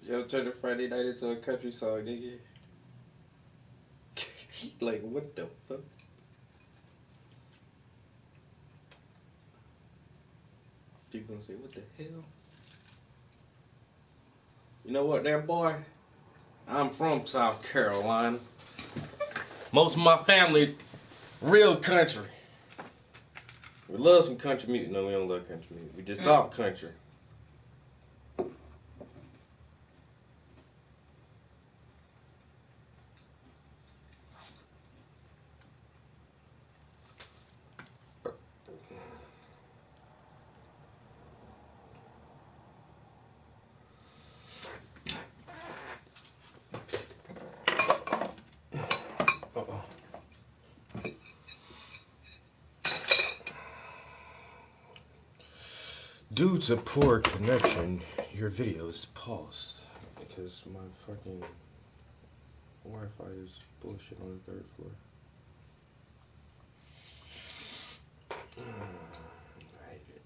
Yo, turn a Friday night into a country song, nigga. Like, what the fuck? People gonna say, what the hell? You know what, there, boy? I'm from South Carolina. Most of my family, real country. We love some country music. No, we don't love country music. We just talk country. Due to poor connection, your video is paused because my fucking Wi-Fi is bullshit on the third floor. I hate it.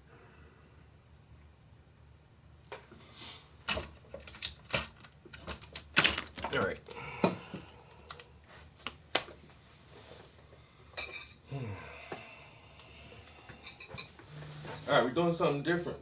All right. All right, we're doing something different.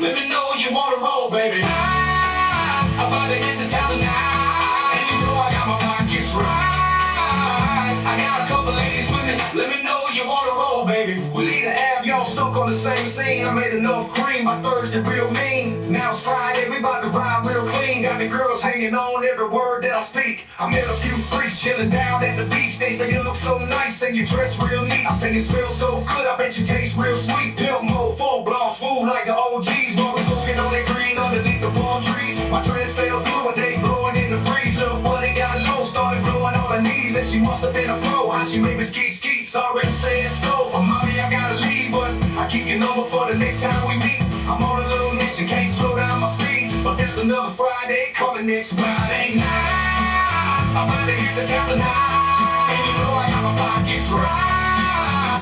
Let me know you wanna roll, baby. I'm about to hit the town tonight, and you know I got my pockets right. I got a couple ladies with me. Let me know you wanna roll, baby. We need to have y'all stuck on the same scene. I made enough cream, my Thursday real mean. Now it's Friday, we about to ride real clean. Got the girls hanging on every word that I speak. I met a few freaks chilling down at the beach. They say you look so nice and you dress real neat. I say you smell so good, I bet you taste real sweet. Pimp mode, full blown, smooth like the OGs. While we smoking on that green underneath the palm trees. My dress fell through and they blowing in the breeze. Little buddy got low, started blowing on her knees. And she must have been a pro, how she made me ski. Sorry saying so, but mommy I gotta leave. But I keep your number for the next time we meet. I'm on a little mission, can't slow down my speed. But there's another Friday coming next Friday night. I'm about to hit the town tonight, and you know I got my pockets right.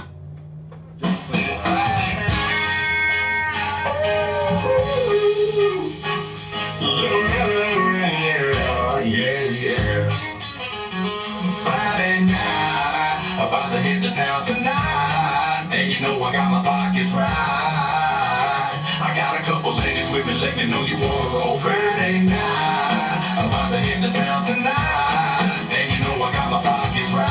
Yeah. Friday night, about to hit the town tonight, and you know I got my pockets right. I got a couple ladies with me, let me know you wanna roll. Friday night, about to hit the town tonight, and you know I got my pockets right.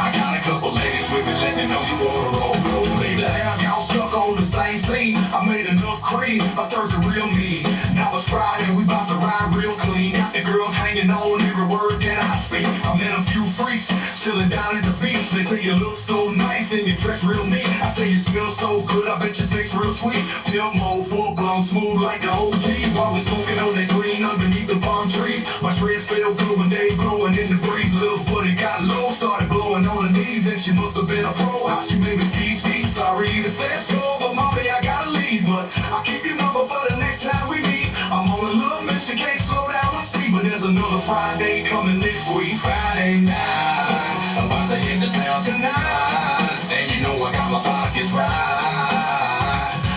I got a couple ladies with me, let me know you wanna roll. Baby, have y'all stuck on the same scene. I made enough cream, my Thursday real mean. Now it's Friday, we about to ride real clean. Got the girls hanging on every word that I speak. I met a few freaks chilling down at the beach. They say you look so nice and you dress real neat. I say you smell so good, I bet you taste real sweet. Pimp mode, full blown, smooth like the OGs. While we smoking on that green underneath the palm trees. My dreads fell through and they blowing in the breeze. Little buddy got low, started blowing on her knees. And she must have been a pro, how she made me ski. Sorry to say so, but mommy I gotta leave. But I'll keep your number for the next time we meet. I'm on a little mission, can't slow down my speed. But there's another Friday coming next week. Friday night, I'm about to hit the town tonight, and you know I got my pockets right.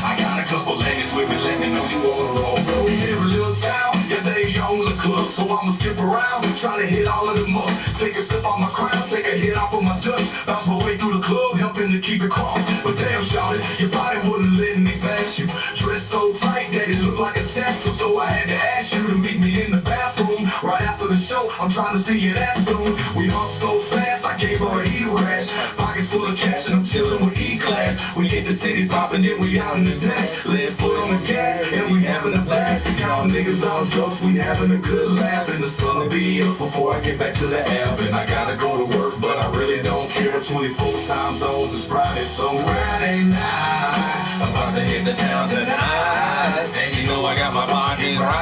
I got a couple ladies with me, let me know you wanna roll. In every little town, yeah, they own the club. So I'ma skip around, try to hit all of them up. Take a sip off my crown, take a hit off of my Dutch. Bounce my way through the club, helping to keep it calm. But damn, shawty, your body wouldn't let me pass you. Dressed so tight that it looked like a tattoo. So I had to ask you to meet me in the bathroom right after the show. I'm trying to see you that soon. We hung so fast, I gave her a heat rash. Pockets full of cash and I'm chilling with E-Class. We hit the city popping, then we out in the dash. Left foot on the gas, and we having a blast. Y'all niggas on drugs, we having a good laugh. And the sun will be up before I get back to the app. And I gotta go to work, but I really don't care. 24 time zones, it's Friday, so Friday night, I'm about to hit the town tonight, and you know I got my pockets right.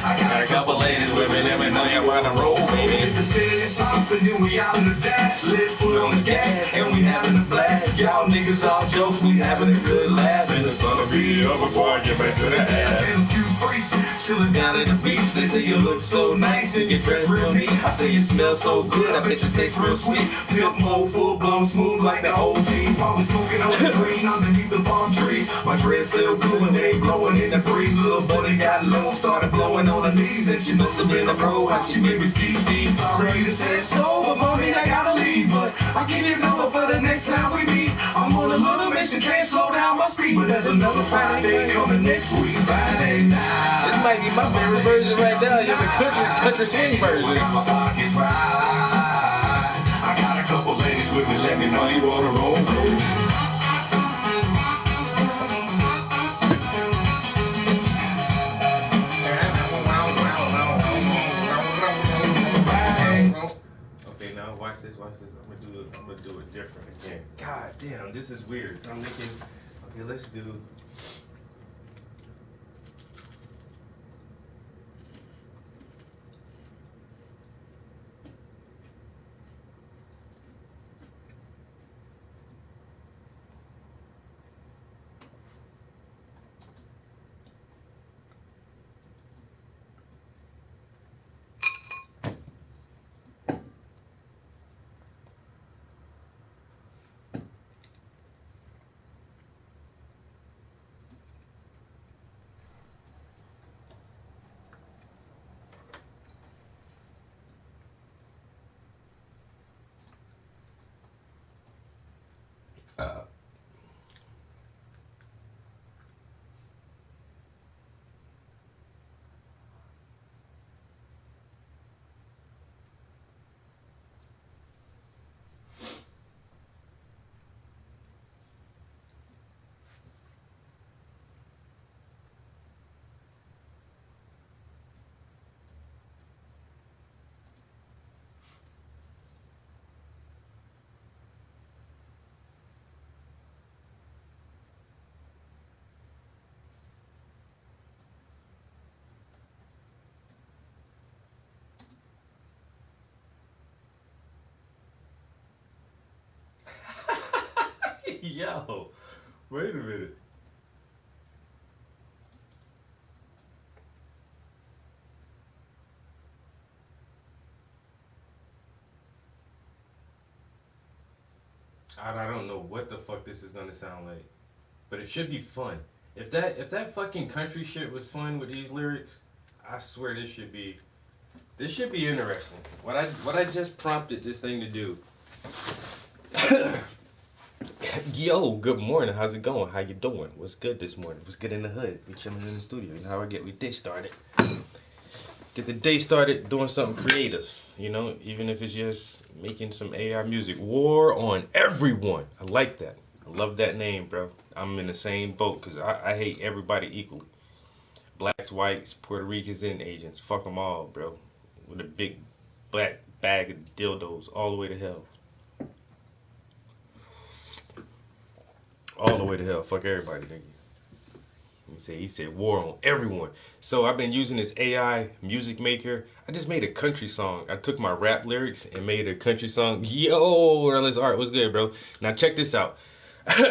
I got a couple ladies with me, let me know you wanna roll, baby. Hit the city poppin', and then we out in the dash. Left foot on the gas, and we having a blast. Y'all niggas all jokes, we having a good laugh. And the sun'll be up before I get back to the ass. And a few freaks chilling down at the beach. They say you look so nice and you dress real neat. I say you smell so good, I bet you taste real sweet. Pimp mode, full blown, smooth like the OGs. While we smoking on the green underneath the palm trees. My dreads still cool and they blowing in the breeze. Little buddy got low, started blowing on her knees. And she must have been a pro, how she made me ski. Sorry to say so, but mommy, I gotta leave. But I'll give you a number for the next time we meet. I'm on a little mission, can't slow down my speed. But there's another Friday coming next week, Friday night. This might be my favorite version right now. You have a country swing version. My pockets right. I got a couple ladies with me, let me know you wanna roll with me. Okay, now watch this. I'm gonna do it different again. God damn, this is weird. I'm thinking, okay, let's do. Yo, wait a minute. I don't know what the fuck this is gonna sound like, but it should be fun. If that fucking country shit was fun with these lyrics, I swear this should be interesting. What I just prompted this thing to do. Yo, good morning. How's it going? How you doing? What's good this morning? What's good in the hood? We chilling in the studio. You know how I get we day started. Get the day started doing something creative. You know, even if it's just making some AI music. War on Everyone. I like that. I love that name, bro. I'm in the same boat because I hate everybody equally. Blacks, whites, Puerto Ricans, and Asians. Fuck them all, bro. With a big black bag of dildos all the way to hell. All the way to hell. Fuck everybody, nigga. He said war on everyone. So I've been using this AI music maker. I just made a country song. I took my rap lyrics and made a country song. Yo, Relish Art, what's good, bro? Now check this out.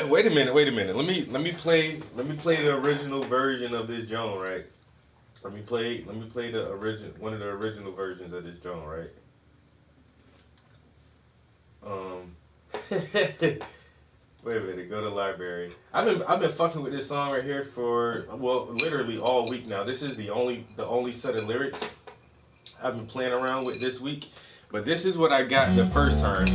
Wait a minute. Let me play the original version of this Joan, right? Let me play the one of the original versions of this Joan, right? Wait a minute, go to library. I've been fucking with this song right here for literally all week now. This is the only set of lyrics I've been playing around with this week. But this is what I got the first time.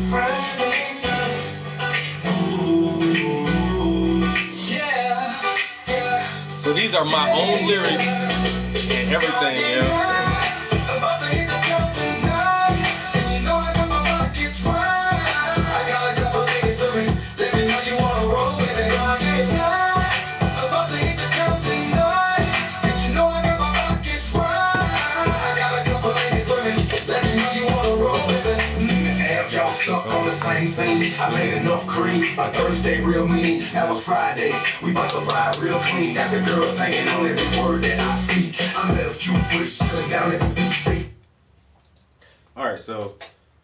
So these are my own lyrics and everything, yeah. I made enough cream. My Thursday real mean. That was Friday. We bout to ride real clean. Got the girls hanging on every word that I speak. I left you for the shit down at the beach. Alright, so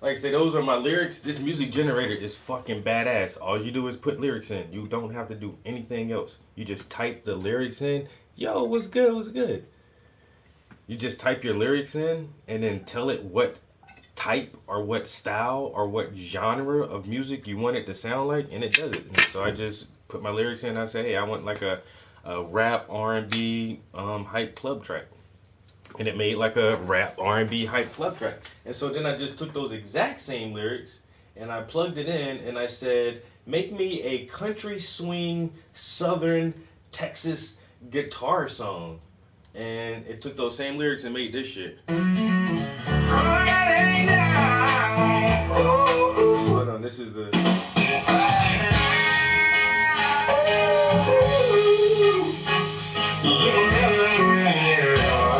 Like I say, those are my lyrics. This music generator is fucking badass. All you do is put lyrics in. You don't have to do anything else. You just type the lyrics in. Yo, what's good? What's good? You just type your lyrics in and then tell it what type or what style or what genre of music you want it to sound like, and it does it. And so I just put my lyrics in. I say, hey, I want like a rap R&B hype club track, and it made like a rap R&B hype club track. And so then I just took those exact same lyrics and I plugged it in and I said, make me a country swing southern Texas guitar song. And it took those same lyrics and made this shit. Hold on, this is the.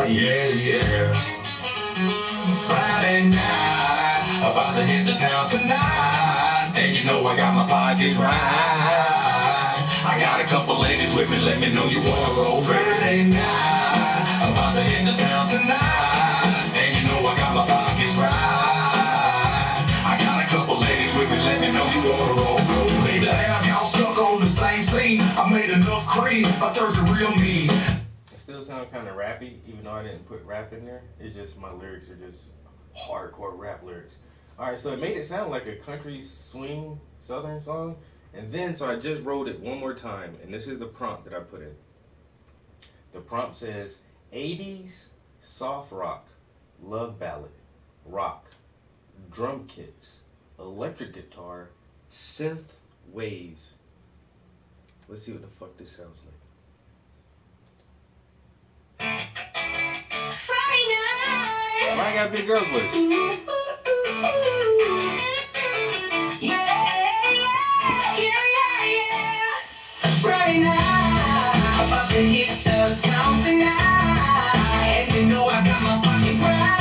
Yeah. Friday night, about to hit the town tonight, and you know I got my pockets right. I got a couple ladies with me, let me know you wanna roll. Friday night, about to hit the town tonight, and you know I got my pockets right. I got a couple ladies with me, let me know you wanna roll. Baby, have y'all stuck on the same scene? I made enough cream, I Thursday real mean. Still sound kind of rappy, even though I didn't put rap in there. It's just my lyrics are just hardcore rap lyrics. All right, so it made it sound like a country swing southern song, and then so I just wrote it one more time, and this is the prompt that I put in. The prompt says 80s soft rock, love ballad, rock, drum kits, electric guitar, synth wave. Let's see what the fuck this sounds like. Friday night. Why I got a big girl voice? Yeah. Friday night, about to hit the town tonight, and you know I got my pockets right.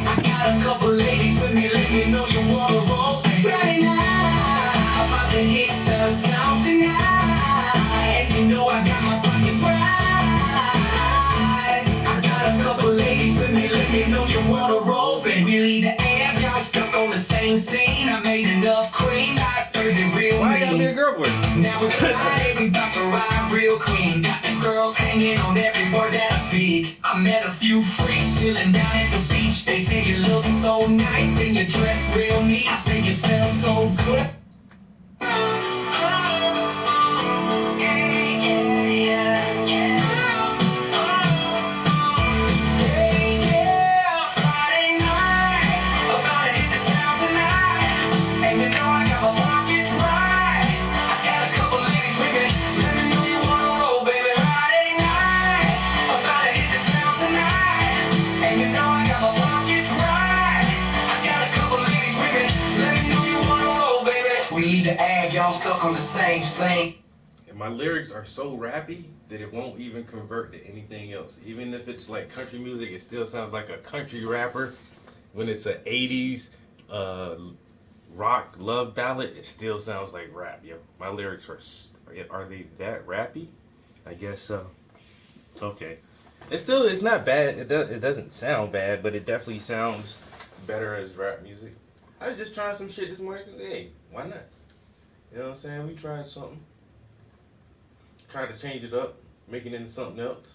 I got a couple ladies with me, let me know you wanna roll. Friday night, about to hit the town tonight, and you know I got my pockets right. We lead the air, y'all stuck on the same scene. I made enough cream, not Thursday real Why I gotta be a girl voice? Now it's Friday, we bout to ride real clean. Got the girls hanging on every word that I speak. I met a few freaks chilling down at the beach. They say you look so nice and you dress real neat. I say you smell so good. Y'all stuck on the same. And my lyrics are so rappy that it won't even convert to anything else. Even if it's like country music, it still sounds like a country rapper. When it's an 80s rock love ballad, it still sounds like rap. Yo, my lyrics are they that rappy? I guess so. Okay. It's not bad. It doesn't sound bad, but it definitely sounds better as rap music. I was just trying some shit this morning. Hey, why not? You know what I'm saying? We tried something. Tried to change it up, make it into something else.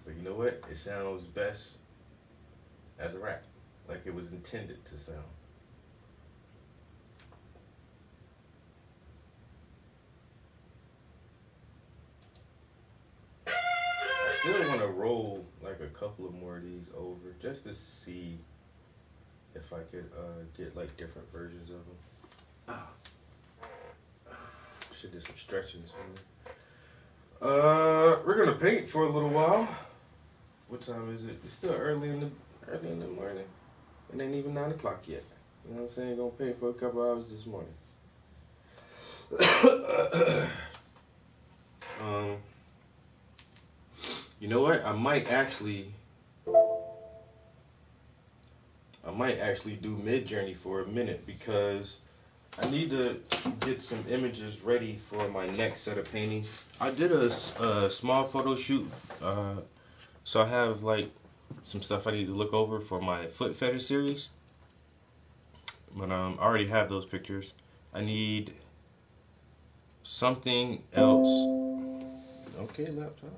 But you know what? It sounds best as a rap, like it was intended to sound. I still want to roll like a couple of more of these over just to see if I could get like different versions of them. Should do some stretching this morning. We're gonna paint for a little while. What time is it? It's still early in the morning. It ain't even 9 o'clock yet. You know what I'm saying? Gonna paint for a couple hours this morning. You know what? I might actually do Midjourney for a minute because I need to get some images ready for my next set of paintings. I did a small photo shoot, so I have like some stuff I need to look over for my foot fetish series. But I already have those pictures. I need something else. Okay, laptop.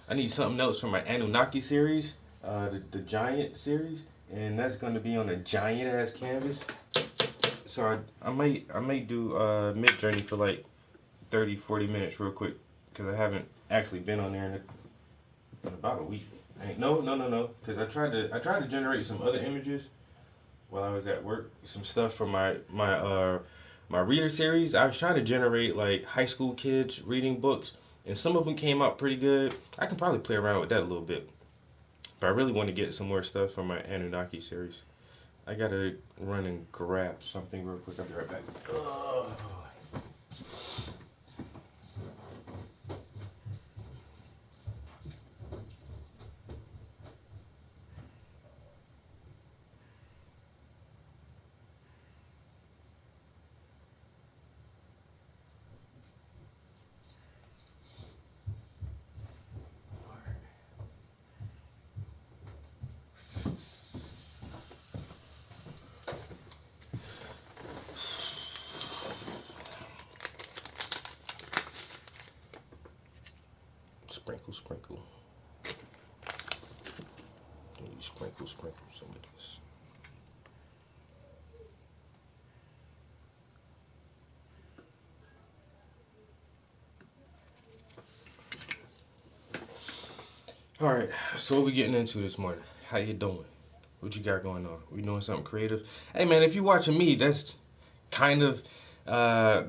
I need something else for my Anunnaki series, the giant series, and that's going to be on a giant ass canvas. So I might do Midjourney for like 30-40 minutes real quick because I haven't actually been on there in about a week. No, because I tried to generate some other images while I was at work, some stuff for my reader series. I was trying to generate like high school kids reading books, and some of them came out pretty good. I can probably play around with that a little bit, but I really want to get some more stuff for my Anunnaki series. I gotta run and grab something real quick. I'll be right back. Ugh. Sprinkle, sprinkle. Then you sprinkle, sprinkle some of this. All right, so what we getting into this morning? How you doing? What you got going on? We doing something creative? Hey man, if you watching me, that's kind of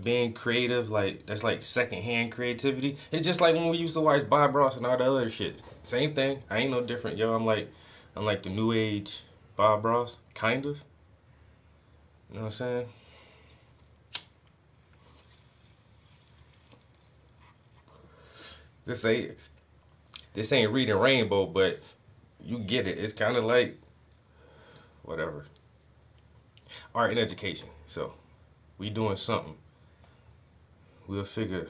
being creative. Like that's like secondhand creativity. It's just like when we used to watch Bob Ross and all the other shit. Same thing. I ain't no different, yo. I'm like the new age Bob Ross, kind of. You know what I'm saying? This ain't this ain't reading Rainbow, but you get it. It's kind of like whatever. Art and education. So we doing something. We'll figure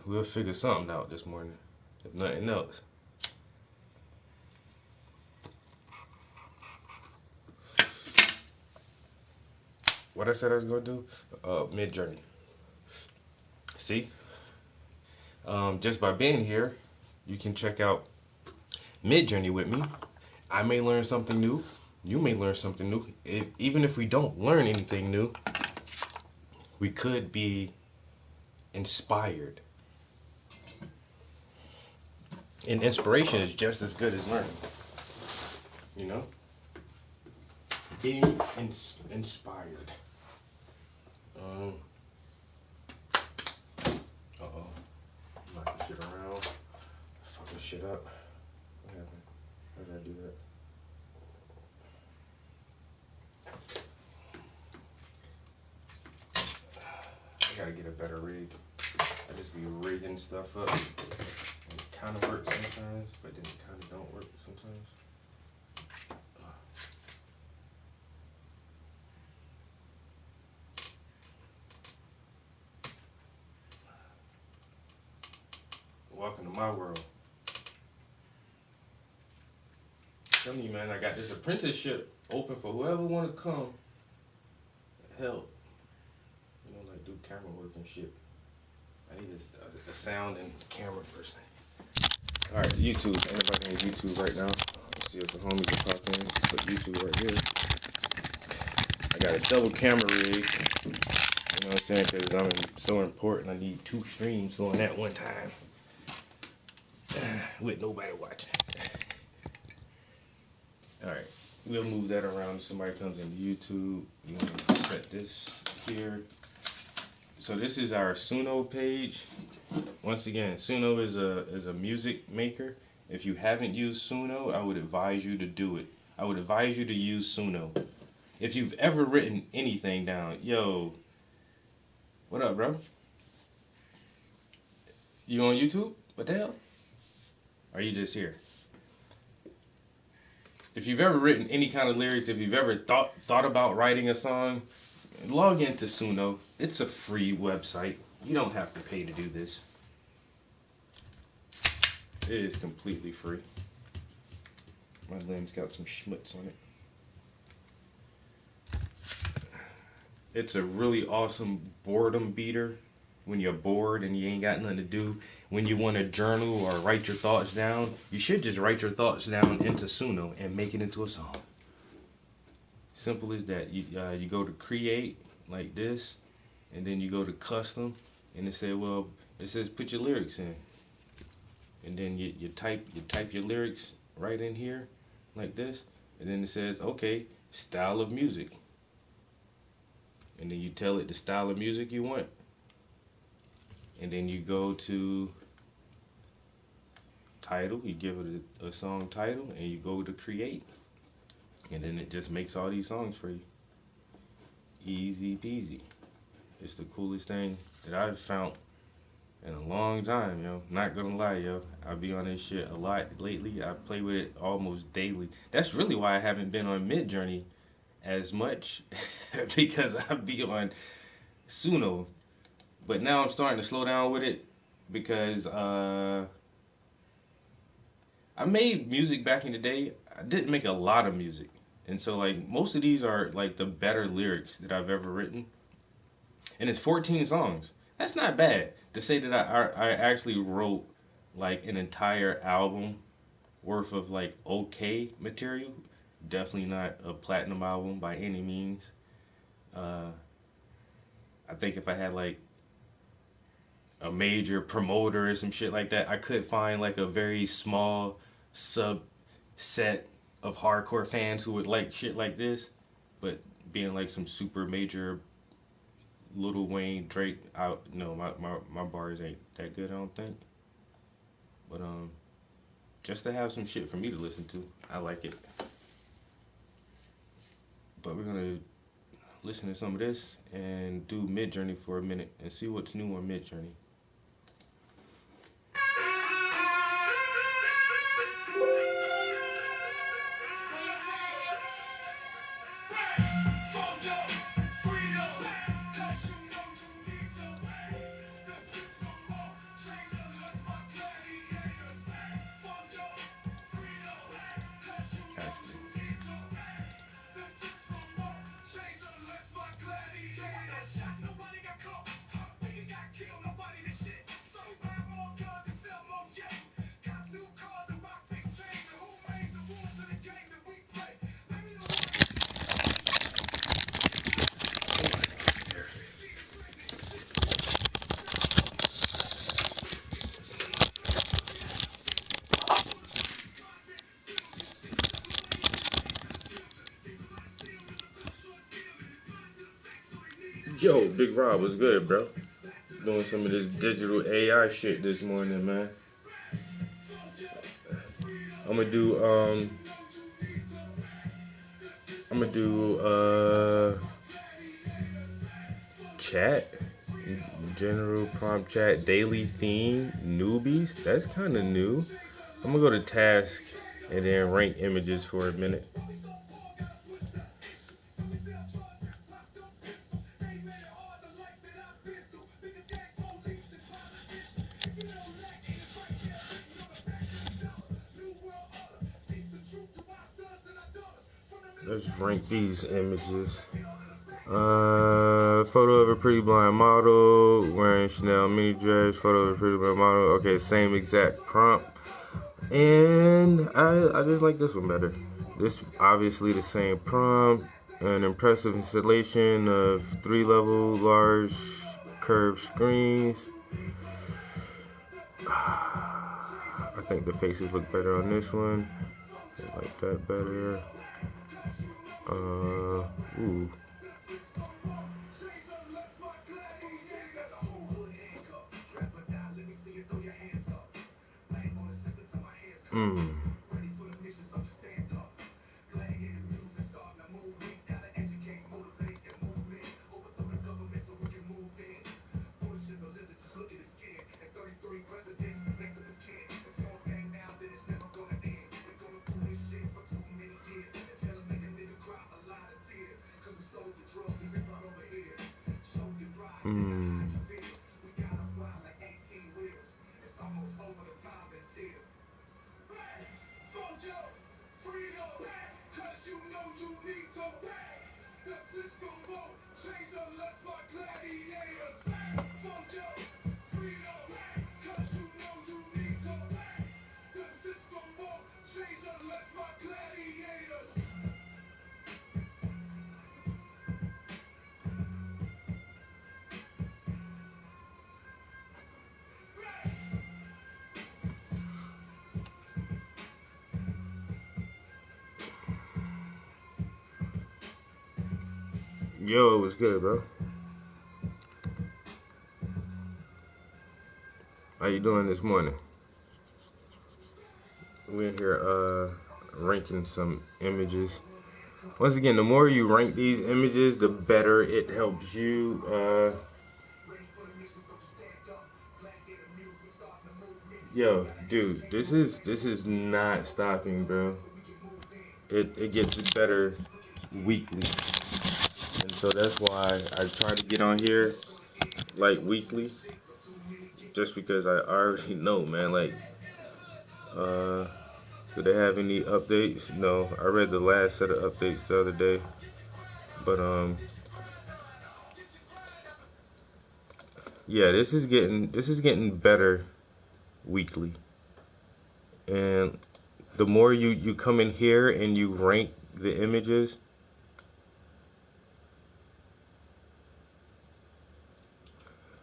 something out this morning. If nothing else. What I said I was gonna do? Midjourney. See? Just by being here, you can check out Midjourney with me. I may learn something new. You may learn something new. Even if we don't learn anything new, we could be inspired. And inspiration is just as good as learning. You know? Being inspired. Uh-oh. Knocking shit around. Fucking shit up. What happened? How did I do that? I gotta get a better rig. I just be rigging stuff up. It kind of works sometimes, but then it kind of don't work sometimes. Welcome to my world. I'm telling you, man, I got this apprenticeship open for whoever want to come help. You know, like do camera work and shit. I need a sound and camera person. All right, YouTube. Anybody on YouTube right now? Let's see if the homies are popping in. Put YouTube right here. I got a double camera rig. You know what I'm saying? Because I'm so important. I need 2 streams going at one time. With nobody watching. Alright. We'll move that around if somebody comes into YouTube. You want to set this here. So this is our Suno page. Once again, Suno is a music maker. If you haven't used Suno, I would advise you to do it. I would advise you to use Suno. If you've ever written anything down, yo, what up, bro? You on YouTube? What the hell? Or are you just here? If you've ever written any kind of lyrics, if you've ever thought about writing a song, log into Suno. It's a free website. You don't have to pay to do this. It is completely free. My lens got some schmutz on it. It's a really awesome boredom beater when you're bored and you ain't got nothing to do. When you want to journal or write your thoughts down, you should just write your thoughts down into Suno and make it into a song. Simple as that. You go to create like this, and then you go to custom, and it says put your lyrics in, and then you type your lyrics right in here like this, and then it says okay, style of music, and then you tell it the style of music you want, and then you go to title, you give it a song title, and you go to create, and then it just makes all these songs for you. Easy peasy. It's the coolest thing that I've found in a long time, yo. Not gonna lie, yo. I be on this shit a lot lately. I play with it almost daily. That's really why I haven't been on Midjourney as much because I be on Suno. But now I'm starting to slow down with it because I made music back in the day. I didn't make a lot of music. And so like most of these are like the better lyrics that I've ever written. And it's 14 songs. That's not bad to say that I actually wrote like an entire album worth of like okay material. Definitely not a platinum album by any means. Uh, I think if I had like a major promoter or some shit like that, I could find like a very small subset of hardcore fans who would like shit like this. But being like some super major Lil Wayne, Drake, out no, my bars ain't that good, I don't think. But just to have some shit for me to listen to, I like it. But we're gonna listen to some of this and do Midjourney for a minute and see what's new on Midjourney. Yo, Big Rob, what's good, bro? Doing some of this digital AI shit this morning, man. I'm gonna do chat, general prompt chat, daily theme, newbies. That's kind of new. I'm gonna go to task and then rank images for a minute. Let's rank these images. Photo of a pretty blind model wearing Chanel mini dress. Photo of a pretty blind model. Okay, same exact prompt. And I just like this one better. This obviously the same prompt. An impressive installation of 3-level large curved screens. I think the faces look better on this one. I like that better. Ooh. Hmm. Hmm. Yo, it was good, bro. How you doing this morning? We're here ranking some images. Once again, the more you rank these images, the better it helps you. Yo, dude, this is not stopping, bro. It gets better weekly, and so that's why I try to get on here like weekly, just because I already know, man. Like, uh, do they have any updates? No, I read the last set of updates the other day, but yeah, this is getting better weekly, and the more you come in here and you rank the images.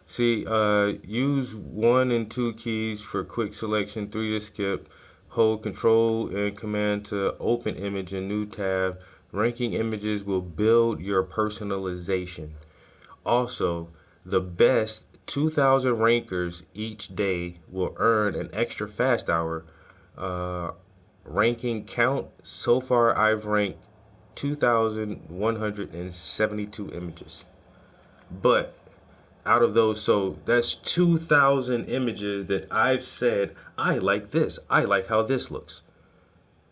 See, use 1 and 2 keys for quick selection, 3 to skip. Hold Control and Command to open image in new tab. Ranking images will build your personalization. Also, the best 2,000 rankers each day will earn an extra fast hour. Uh, Ranking count. So far, I've ranked 2,172 images. But out of those, so that's 2,000 images that I've said, I like this. I like how this looks.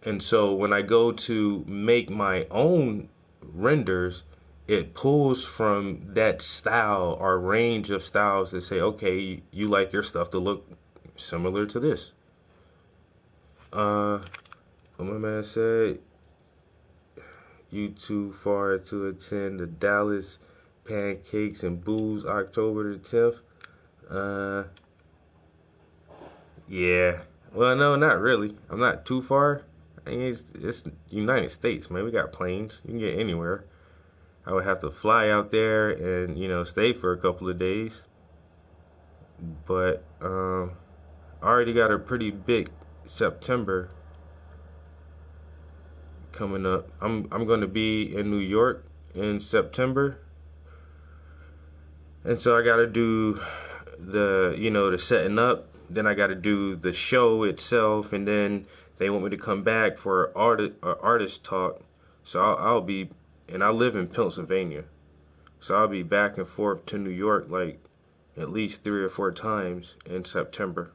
And so when I go to make my own renders, it pulls from that style or range of styles that say, okay, you like your stuff to look similar to this. What my man said, you too far to attend the Dallas Pancakes and Booze October the 10th. Uh, Yeah. Well, no, not really. I'm not too far. I mean, it's United States, man. We got planes. You can get anywhere. I would have to fly out there and stay for a couple of days. But I already got a pretty big September coming up. I'm going to be in New York in September, and so I got to do the setting up. Then I got to do the show itself, and then they want me to come back for artist talk. So I'll be, and I live in Pennsylvania, so I'll be back and forth to New York like at least 3 or 4 times in September.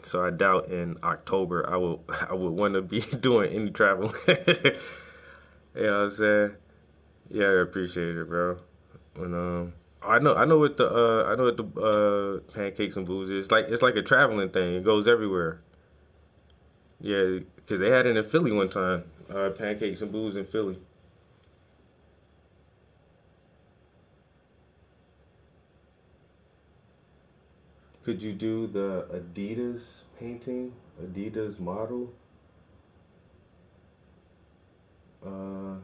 So I doubt in October I would want to be doing any traveling. You know what I'm saying? Yeah, I appreciate it, bro. And I know what the pancakes and booze is. It's like a traveling thing. It goes everywhere. Yeah, because they had it in Philly one time. Pancakes and booze in Philly. Could you do the Adidas painting? Adidas model? Uh,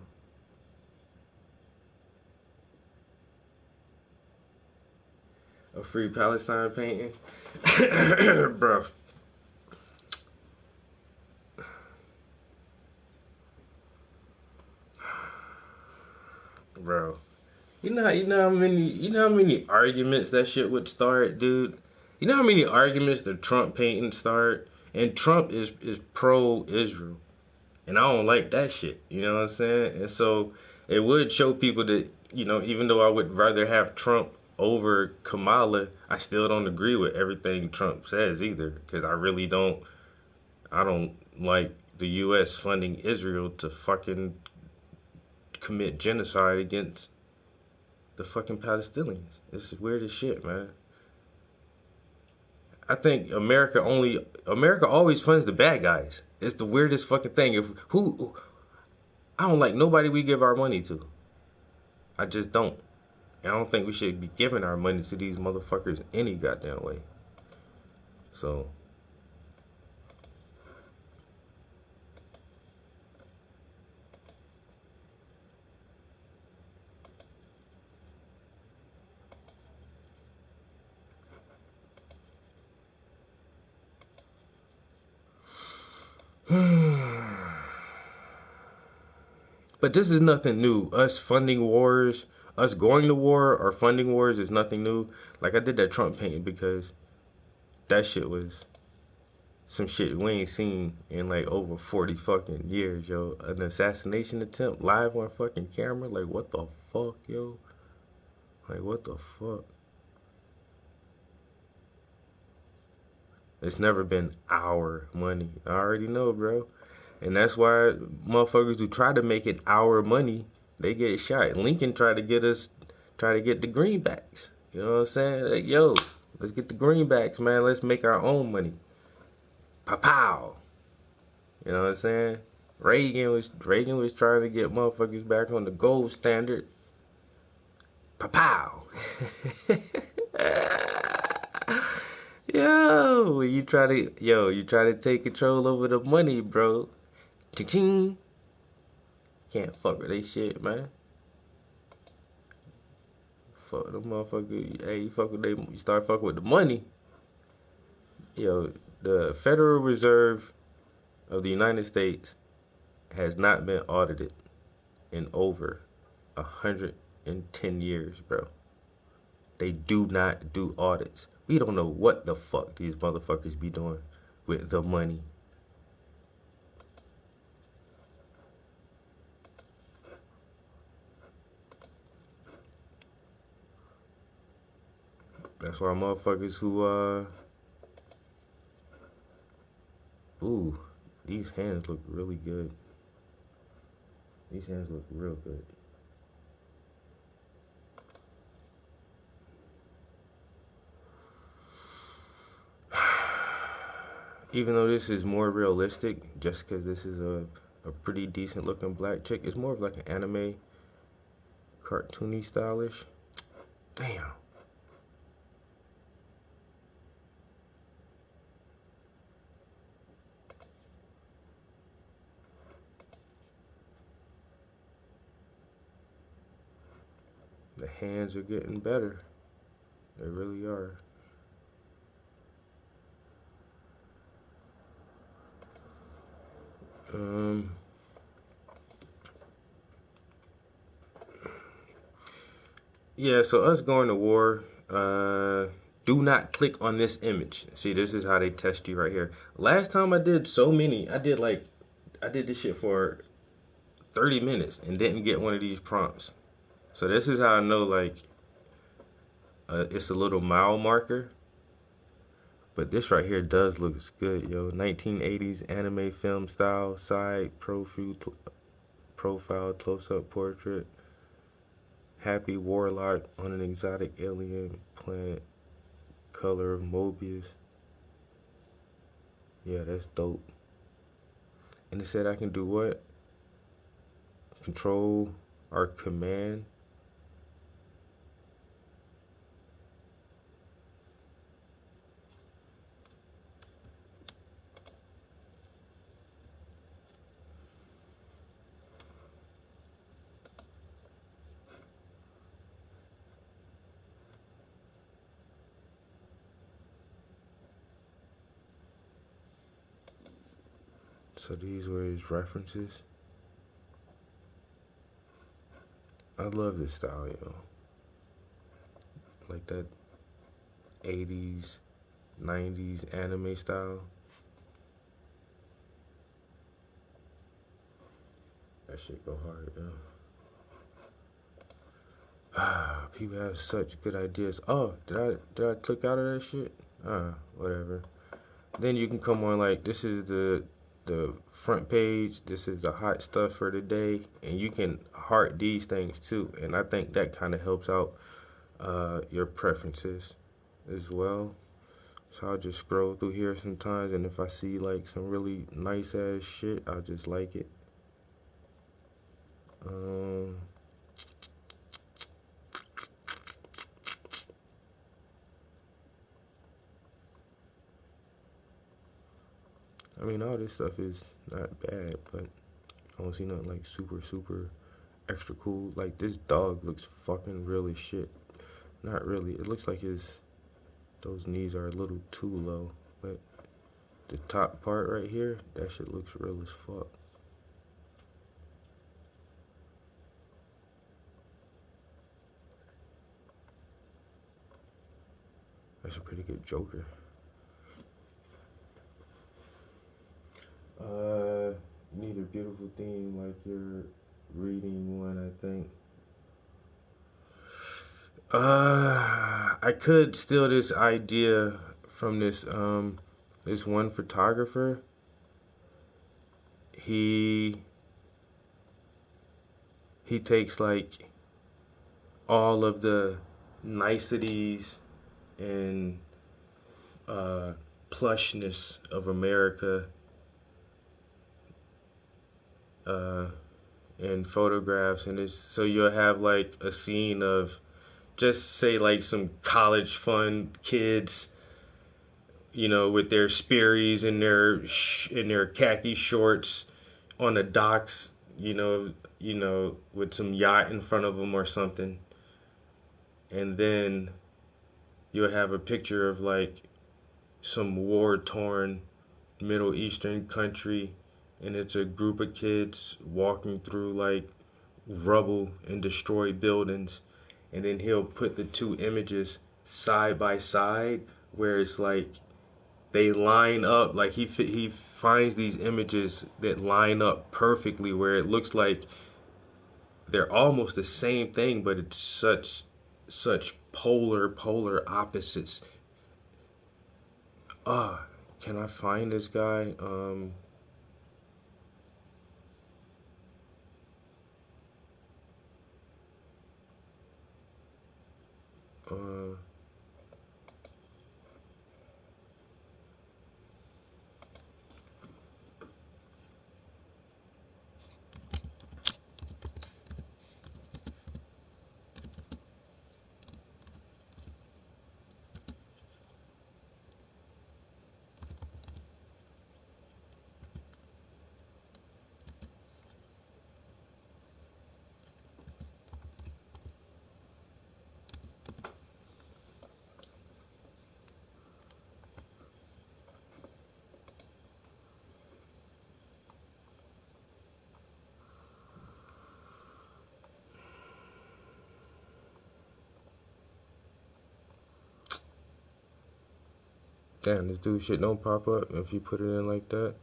a free Palestine painting? Bro, bro. You know how many arguments that shit would start, dude? You know how many arguments the Trump painting start? And Trump is pro Israel. And I don't like that shit. You know what I'm saying? And so it would show people that, even though I would rather have Trump over Kamala, I still don't agree with everything Trump says either. Because I don't like the U.S. funding Israel to fucking commit genocide against the fucking Palestinians. It's weird as shit, man. I think America always funds the bad guys. It's the weirdest fucking thing. If who I don't like nobody we give our money to. I just don't. And I don't think we should be giving our money to these motherfuckers any goddamn way. So, but But this is nothing new. Us funding wars, us going to war or funding wars is nothing new. Like I did that Trump painting because that shit was some shit we ain't seen in like over 40 fucking years, yo. An assassination attempt live on fucking camera. Like what the fuck, yo? Like what the fuck? It's never been our money. I already know, bro. And that's why motherfuckers who try to make it our money, they get shot. Lincoln tried to get us, try to get the greenbacks. You know what I'm saying? Like, yo, let's get the greenbacks, man. Let's make our own money. Pow pow. You know what I'm saying? Reagan was trying to get motherfuckers back on the gold standard. Pow pow. You try to take control over the money, bro. Ching. Can't fuck with they shit, man. Fuck them motherfucker. Hey, you start fucking with the money. Yo, the Federal Reserve of the United States has not been audited in over 110 years, bro. They do not do audits. We don't know what the fuck these motherfuckers be doing with the money. That's why motherfuckers who ooh, these hands look really good. These hands look real good. Even though this is more realistic, just because this is a pretty decent looking black chick, it's more of like an anime, cartoony stylish. Damn. The hands are getting better. They really are. Um, yeah, so us going to war, do not click on this image. See, this is how they test you right here. Last time I did so many, I did this shit for 30 minutes and didn't get one of these prompts. So this is how I know, like, it's a little mile marker. But this right here does look good, yo. 1980s anime film style, side profile close-up portrait. Happy warlock on an exotic alien planet. Color of Mobius. Yeah, that's dope. And it said I can do what? Control or command. So these were his references. I love this style, yo. Like that 80s, 90s anime style. That shit go hard, yo. Ah, people have such good ideas. Oh, did I click out of that shit? Whatever. Then you can come on like this is the front page. This is the hot stuff for the day, and you can heart these things too. And I think that kind of helps out your preferences as well. So I'll just scroll through here sometimes, and if I see like some really nice ass shit, I'll just like it. Um, I mean, all this stuff is not bad, but I don't see nothing like super extra cool. Like this dog looks fucking real as shit. Not really. It looks like those knees are a little too low, but the top part right here, that shit looks real as fuck. That's a pretty good Joker. Need a beautiful theme like you're reading one, I think. I could steal this idea from this one photographer. He takes like all of the niceties and uh, plushness of America uh, in photographs, and it's so you'll have like a scene of just say like some college fun kids, with their Sperry's and their khaki shorts on the docks, with some yacht in front of them or something, and then you'll have a picture of like some war torn Middle Eastern country, and it's a group of kids walking through like rubble and destroyed buildings, and then he'll put the two images side by side where it's like they line up, like he finds these images that line up perfectly where it looks like they're almost the same thing, but it's such polar opposites. Can I find this guy? Uh, Damn, this dude shit don't pop up if you put it in like that.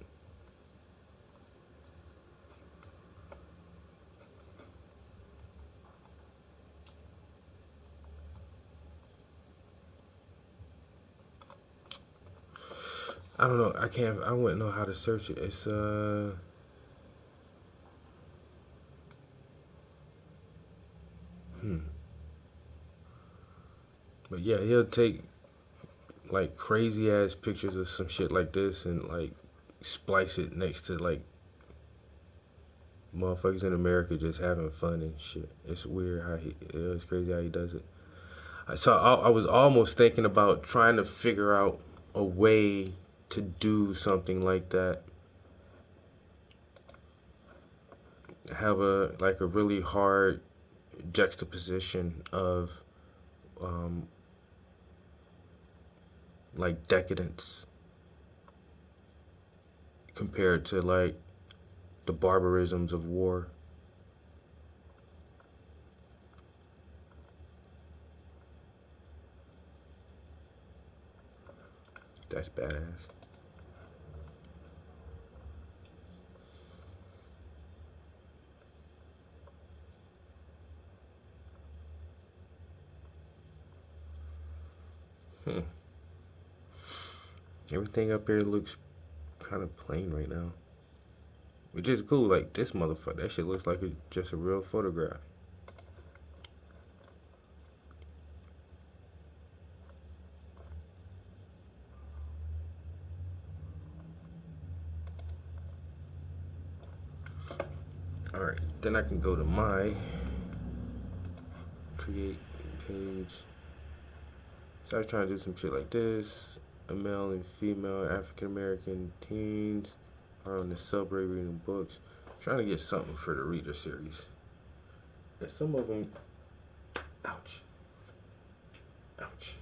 I don't know. I wouldn't know how to search it. It's hmm. But yeah, he'll take like crazy ass pictures of some shit like this and like splice it next to like motherfuckers in America just having fun and shit. It's weird how it's crazy how he does it. So I was almost thinking about trying to figure out a way to do something like that. Have a really hard juxtaposition of um, like decadence compared to like the barbarisms of war. That's badass. Hmm. Everything up here looks kind of plain right now, which is cool. Like this motherfucker, that shit looks like just a real photograph. All right, then I can go to my create page. So I was trying to do some shit like this. A male and female African American teens are on the subway reading books. I'm trying to get something for the reader series. And some of them, ouch, ouch.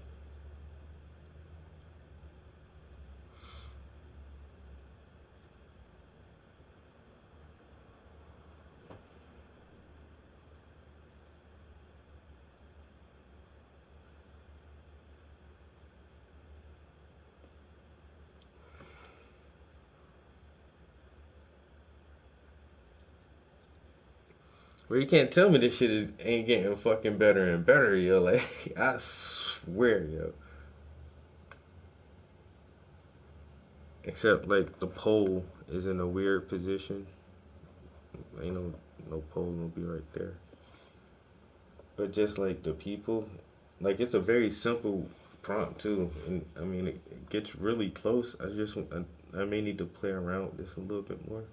Bro, you can't tell me this shit ain't getting fucking better and better, yo. Like, I swear, yo. Except, like, the pole is in a weird position. Ain't no pole gonna be right there. But just, like, the people, like, it's a very simple prompt, too. And, I mean, it gets really close. I may need to play around with this a little bit more.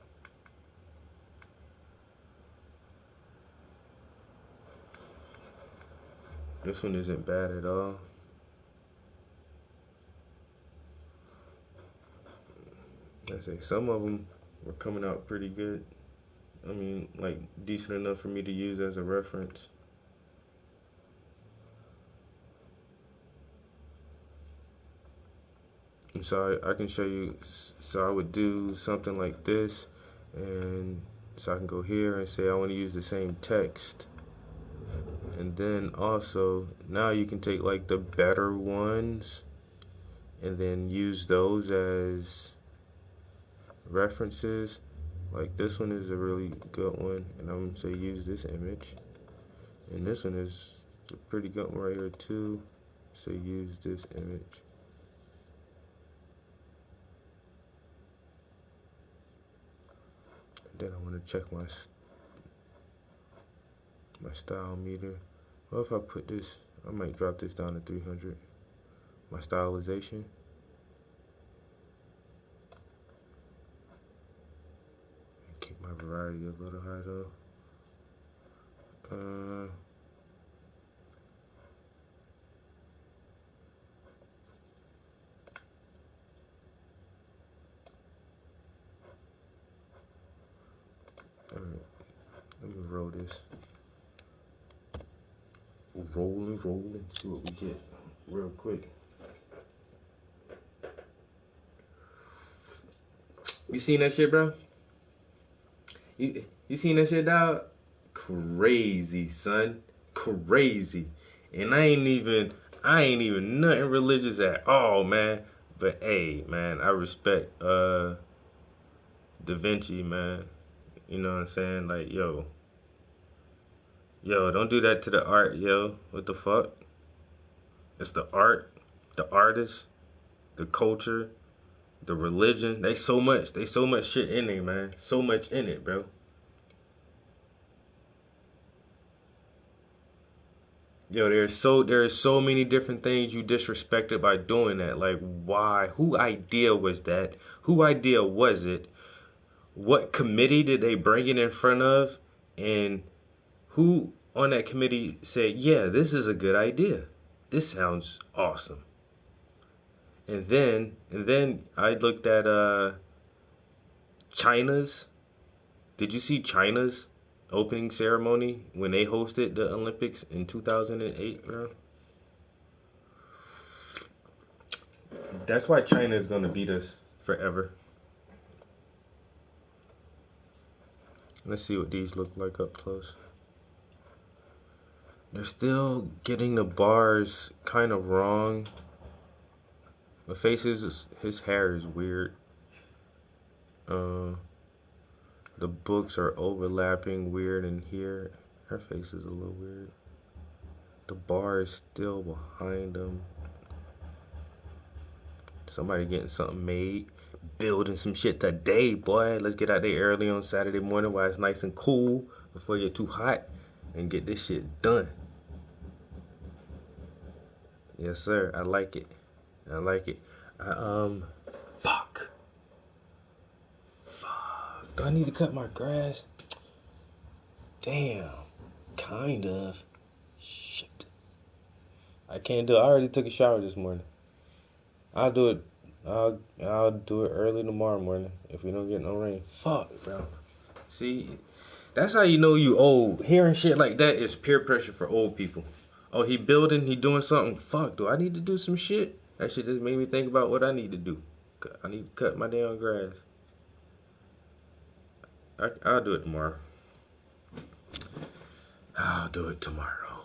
This one isn't bad at all. I say some of them were coming out pretty good. I mean, like, decent enough for me to use as a reference. And so I can show you. So I would do something like this, and so I can go here and say I want to use the same text. And then also, now you can take like the better ones and then use those as references. Like this one is a really good one, and I'm gonna say use this image. And this one is a pretty good one right here too, so use this image. And then I want to check my style meter. Well, if I put this, I might drop this down to 300. My stylization. Keep my variety a little high though. Alright, let me roll this. Rolling, see what we get real quick. You seen that shit, bro? You seen that shit, dog? Crazy, son. Crazy. And I ain't even nothing religious at all, man. But hey, man, I respect Da Vinci, man. You know what I'm saying? Like, yo, don't do that to the art, yo. What the fuck? It's the art, the artist, the culture, the religion. They so much shit in there, man. So much in it, bro. Yo, there are so many different things you disrespected by doing that. Like, why? Who idea was that? Who idea was it? What committee did they bring it in front of? And who on that committee said, yeah, this is a good idea. This sounds awesome. And then I looked at China's. Did you see China's opening ceremony when they hosted the Olympics in 2008, bro? That's why China is gonna beat us forever. Let's see what these look like up close. They're still getting the bars kind of wrong. The faces, his hair is weird. The books are overlapping weird in here. Her face is a little weird. The bar is still behind them. Somebody getting something made. Building some shit today, boy. Let's get out there early on Saturday morning while it's nice and cool before you're too hot and get this shit done. Yes, sir. I like it. I like it. Fuck. Do I need to cut my grass? Damn. Kind of. Shit. I can't do it. I already took a shower this morning. I'll do it. I'll do it early tomorrow morning if we don't get no rain. Fuck, bro. See, that's how you know you old. Hearing shit like that is peer pressure for old people. Oh, he doing something. Fuck, do I need to do some shit? That shit just made me think about what I need to do. I need to cut my damn grass. I'll do it tomorrow. I'll do it tomorrow.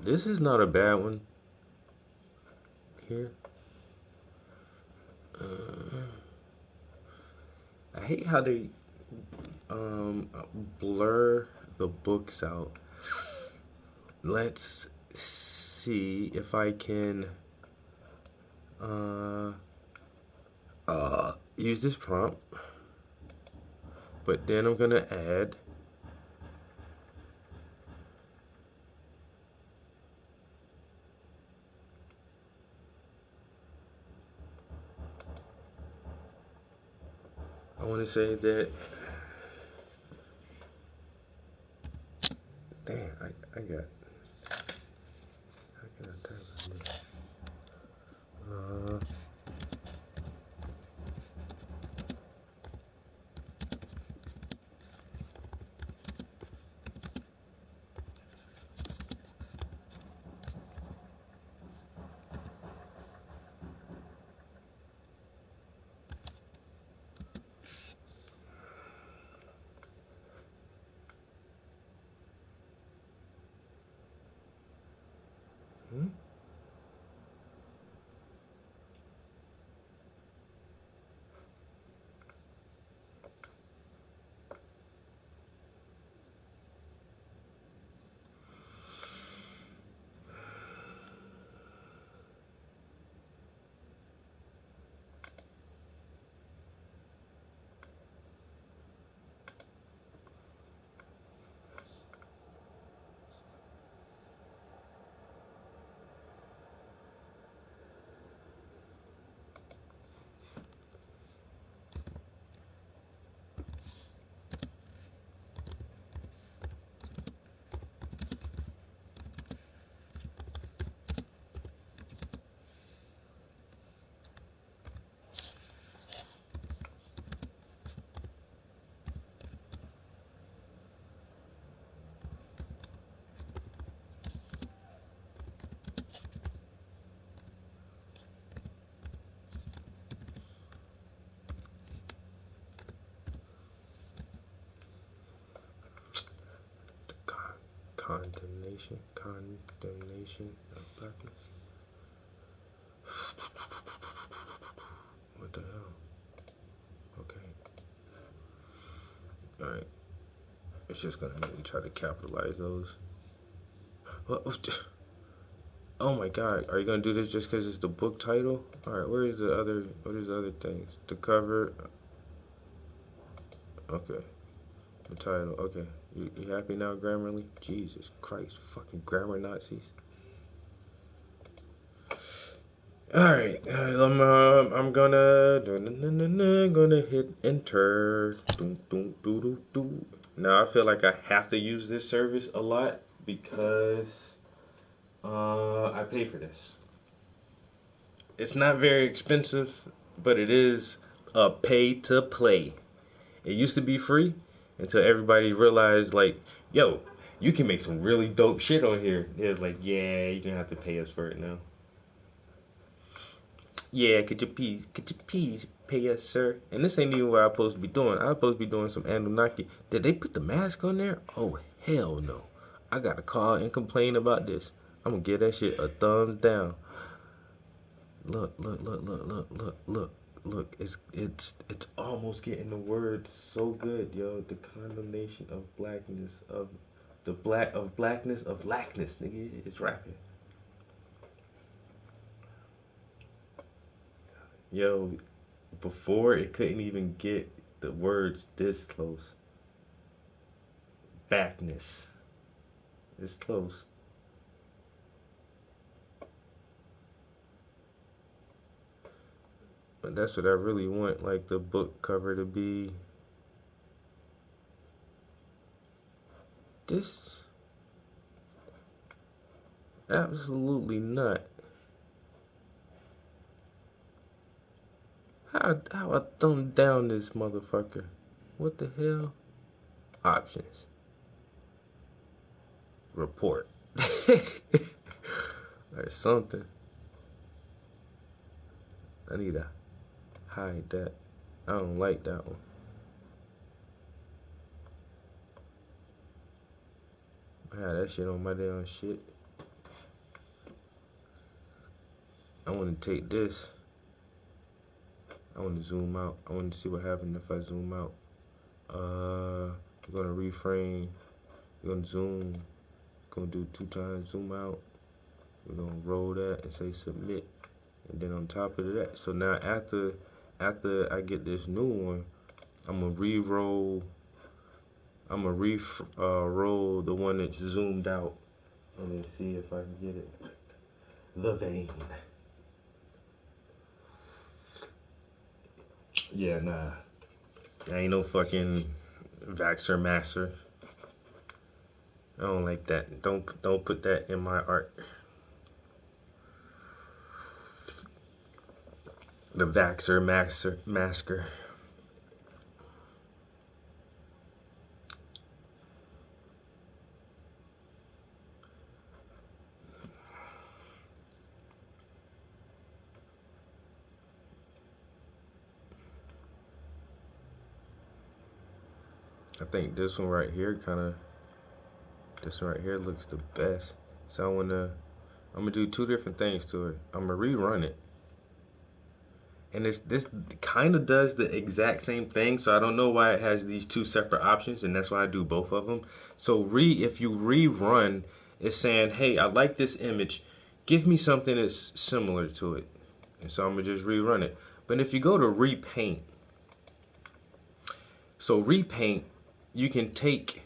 This is not a bad one. Here. I hate how they blur the books out. Let's see if I can uh use this prompt, but then I'm gonna add I want to say that damn I got how can I type on this? Hmm? Condemnation of blackness. What the hell? Okay. Alright. It's just gonna make me try to capitalize those. Oh my god. Are you gonna do this just because it's the book title? Alright, what is the other things? The cover. Okay. The title. Okay. You happy now, Grammarly? Jesus Christ. Fucking grammar Nazis. Alright, I'm gonna hit enter. Now I feel like I have to use this service a lot because I pay for this. It's not very expensive, but it is a pay to play. It used to be free until everybody realized like, yo, you can make some really dope shit on here. It was like, yeah, you're gonna have to pay us for it now. Yeah, could you please pay us, sir? And this ain't even what I'm supposed to be doing. I'm supposed to be doing some Anunnaki. Did they put the mask on there? Oh, hell no. I gotta call and complain about this. I'm gonna give that shit a thumbs down. Look. It's almost getting the words so good, yo. The condemnation of blackness of the blackness of lackness, nigga. It's rapping. Yo, before it couldn't even get the words this close. Backness. It's close. But that's what I really want, like the book cover to be. This? Absolutely not. How I thumb down this motherfucker? What the hell? Options. Report. Or something. I need to hide that. I don't like that one. I had that shit on my damn shit. I want to take this. I want to zoom out. I want to see what happens if I zoom out. We're gonna reframe. We're gonna zoom. Gonna do 2 times zoom out. We're gonna roll that and say submit. And then on top of that, so now after I get this new one, I'm gonna re-roll. I'm gonna roll the one that's zoomed out, and then see if I can get it. The vein. Yeah, nah. I ain't no fucking Vaxxer Master. I don't like that. Don't put that in my art. The Vaxxer Masker. I think this one right here this one right here looks the best. So I'm gonna do 2 different things to it. I'm gonna rerun it. And this kind of does the exact same thing, so I don't know why it has these 2 separate options, and that's why I do both of them. So if you rerun, it's saying, hey, I like this image, give me something that's similar to it. And so I'm gonna just rerun it. But if you go to repaint, so repaint, you can take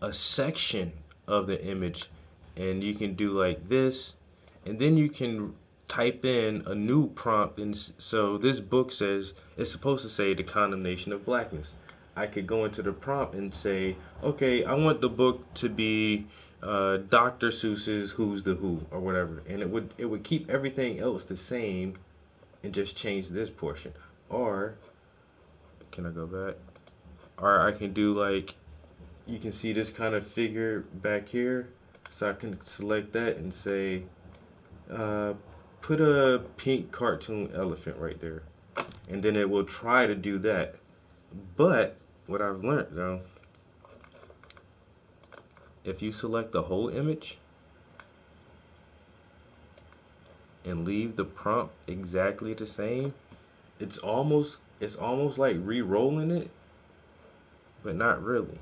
a section of the image and you can do like this, and then you can type in a new prompt. And so this book says, it's supposed to say the condemnation of blackness. I could go into the prompt and say, okay, I want the book to be Dr. Seuss's Who's the Who or whatever, and it would keep everything else the same and just change this portion. Or can I go back? Or I can do like, you can see this kind of figure back here, so I can select that and say put a pink cartoon elephant right there, and then it will try to do that. But what I've learned though, if you select the whole image and leave the prompt exactly the same, it's almost like re-rolling it, but not really.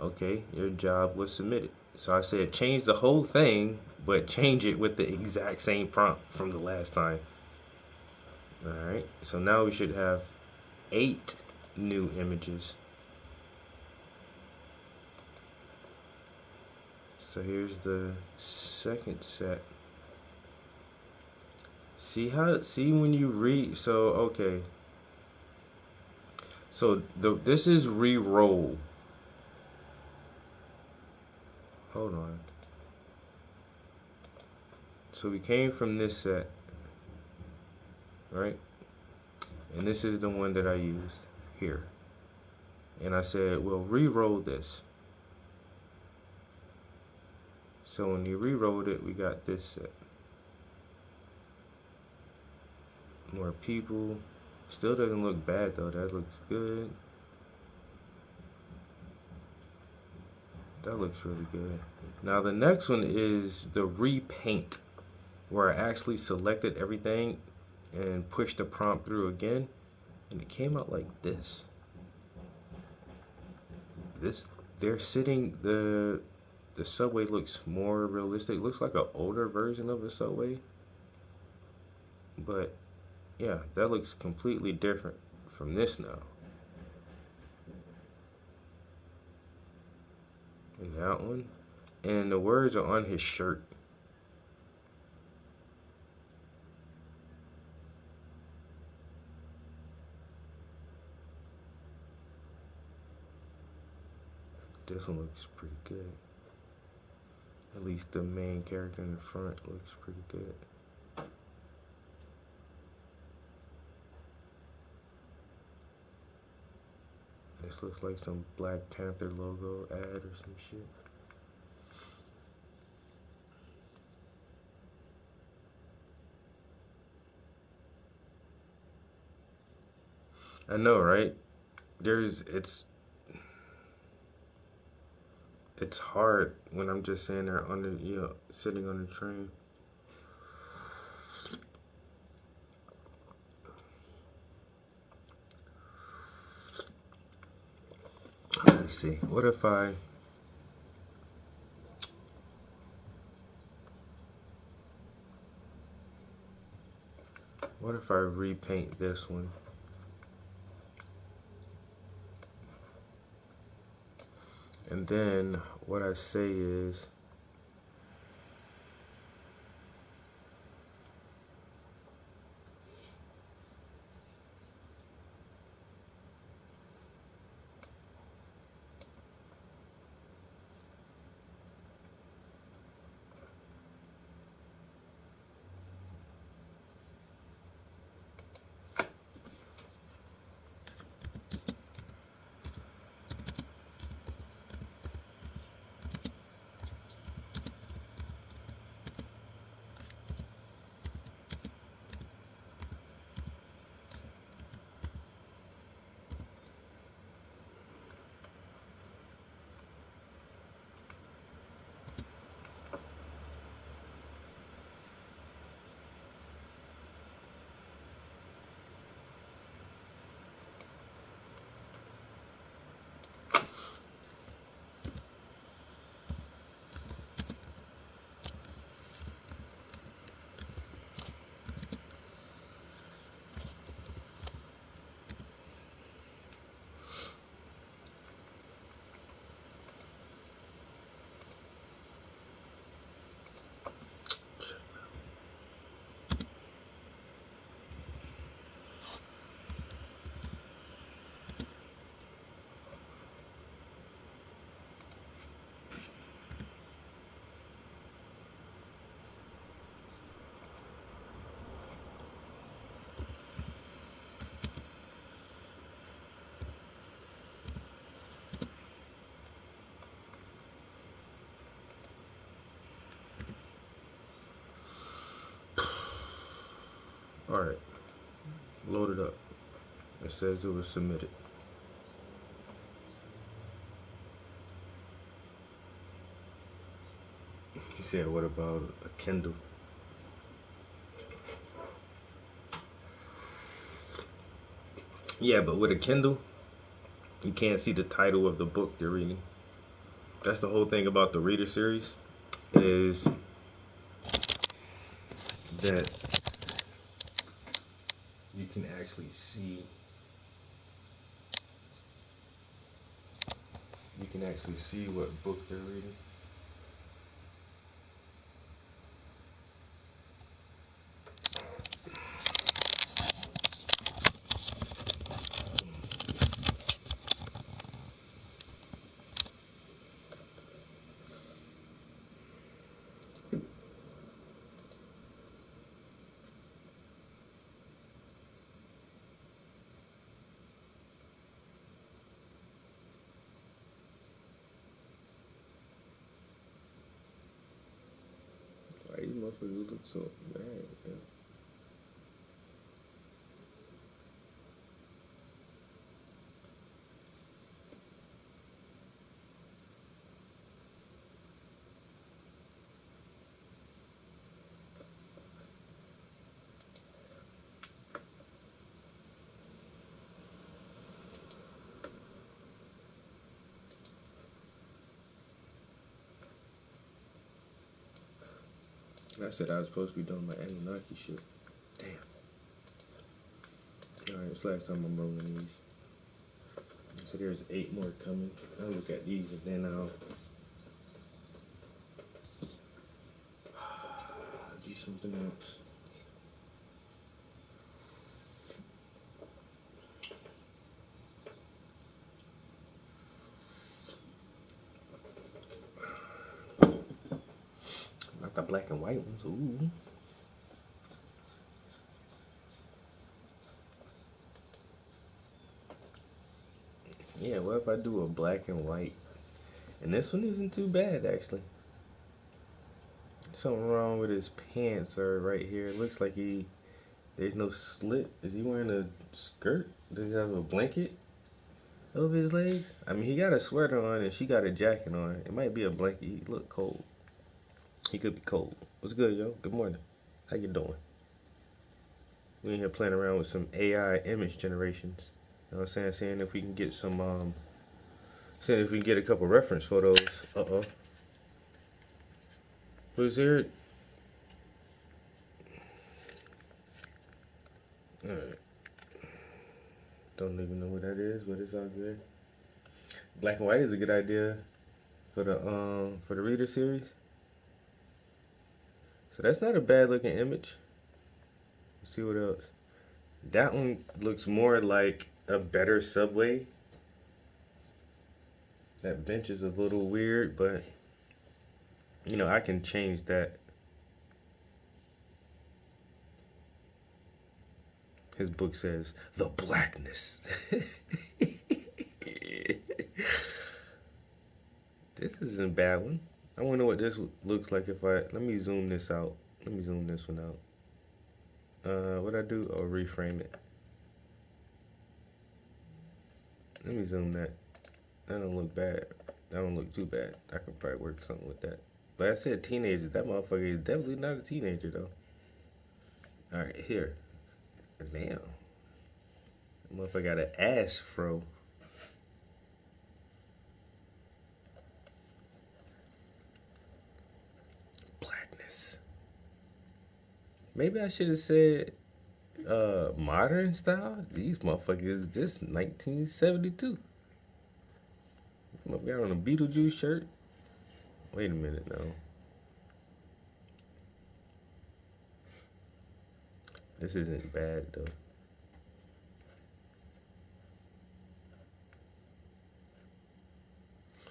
Okay, your job was submitted. So I said change the whole thing, but change it with the exact same prompt from the last time. Alright, so now we should have 8 new images. So here's the second set. See when you read, so okay. So this is re-roll. Hold on. So we came from this set, right? And this is the one that I used here. And I said, well, re-roll this. So when you re-rolled it, we got this set. More people. Still doesn't look bad though. That looks good. That looks really good. Now the next one is the repaint, where I actually selected everything and pushed the prompt through again, and it came out like this. They're sitting, the subway looks more realistic. It looks like an older version of a subway, but yeah, that looks completely different from this now. And that one, and the words are on his shirt. This one looks pretty good. At least the main character in the front looks pretty good. This looks like some Black Panther logo ad or some shit. I know, right? It's hard when I'm just sitting there sitting on the train. Let's see. What if I repaint this one? And then what I say is alright. Load it up. It says it was submitted. He said, what about a Kindle? Yeah, but with a Kindle, you can't see the title of the book they're reading. That's the whole thing about the reader series, is that you can actually see what book they're reading. Why these motherfuckers look so mad, man? I said I was supposed to be doing my Anunnaki shit. Damn. Alright, it's last time I'm rolling these. So there's 8 more coming. I'll look at these and then I'll do something else. Not the black and white ones. Ooh. Yeah, what if I do a black and white? And this one isn't too bad, actually. Something wrong with his pants are right here. It looks like there's no slit. Is he wearing a skirt? Does he have a blanket over his legs? I mean, he got a sweater on and she got a jacket on. It might be a blanket. He look cold. He could be cold. What's good, yo? Good morning. How you doing? We in here playing around with some AI image generations. You know what I'm saying? Seeing if we can get some See if we can get a couple reference photos. Uh-oh. Who's here? Alright. Don't even know what that is, but it's all good. Black and white is a good idea for the reader series. So that's not a bad looking image. Let's see what else. That one looks more like a better Subway. That bench is a little weird, but you know, I can change that. His book says, The Blackness. This isn't a bad one. I wonder what this looks like if I, let me zoom this out. Let me zoom this one out. What I do? Oh, reframe it. Let me zoom that. That don't look bad. That don't look too bad. I could probably work something with that. But I said teenager. That motherfucker is definitely not a teenager though. Alright, here. Damn. That motherfucker got an ass fro. Blackness. Maybe I should have said modern style. These motherfuckers this 1972. Motherfucker on a Beetlejuice shirt. Wait a minute now. This isn't bad though.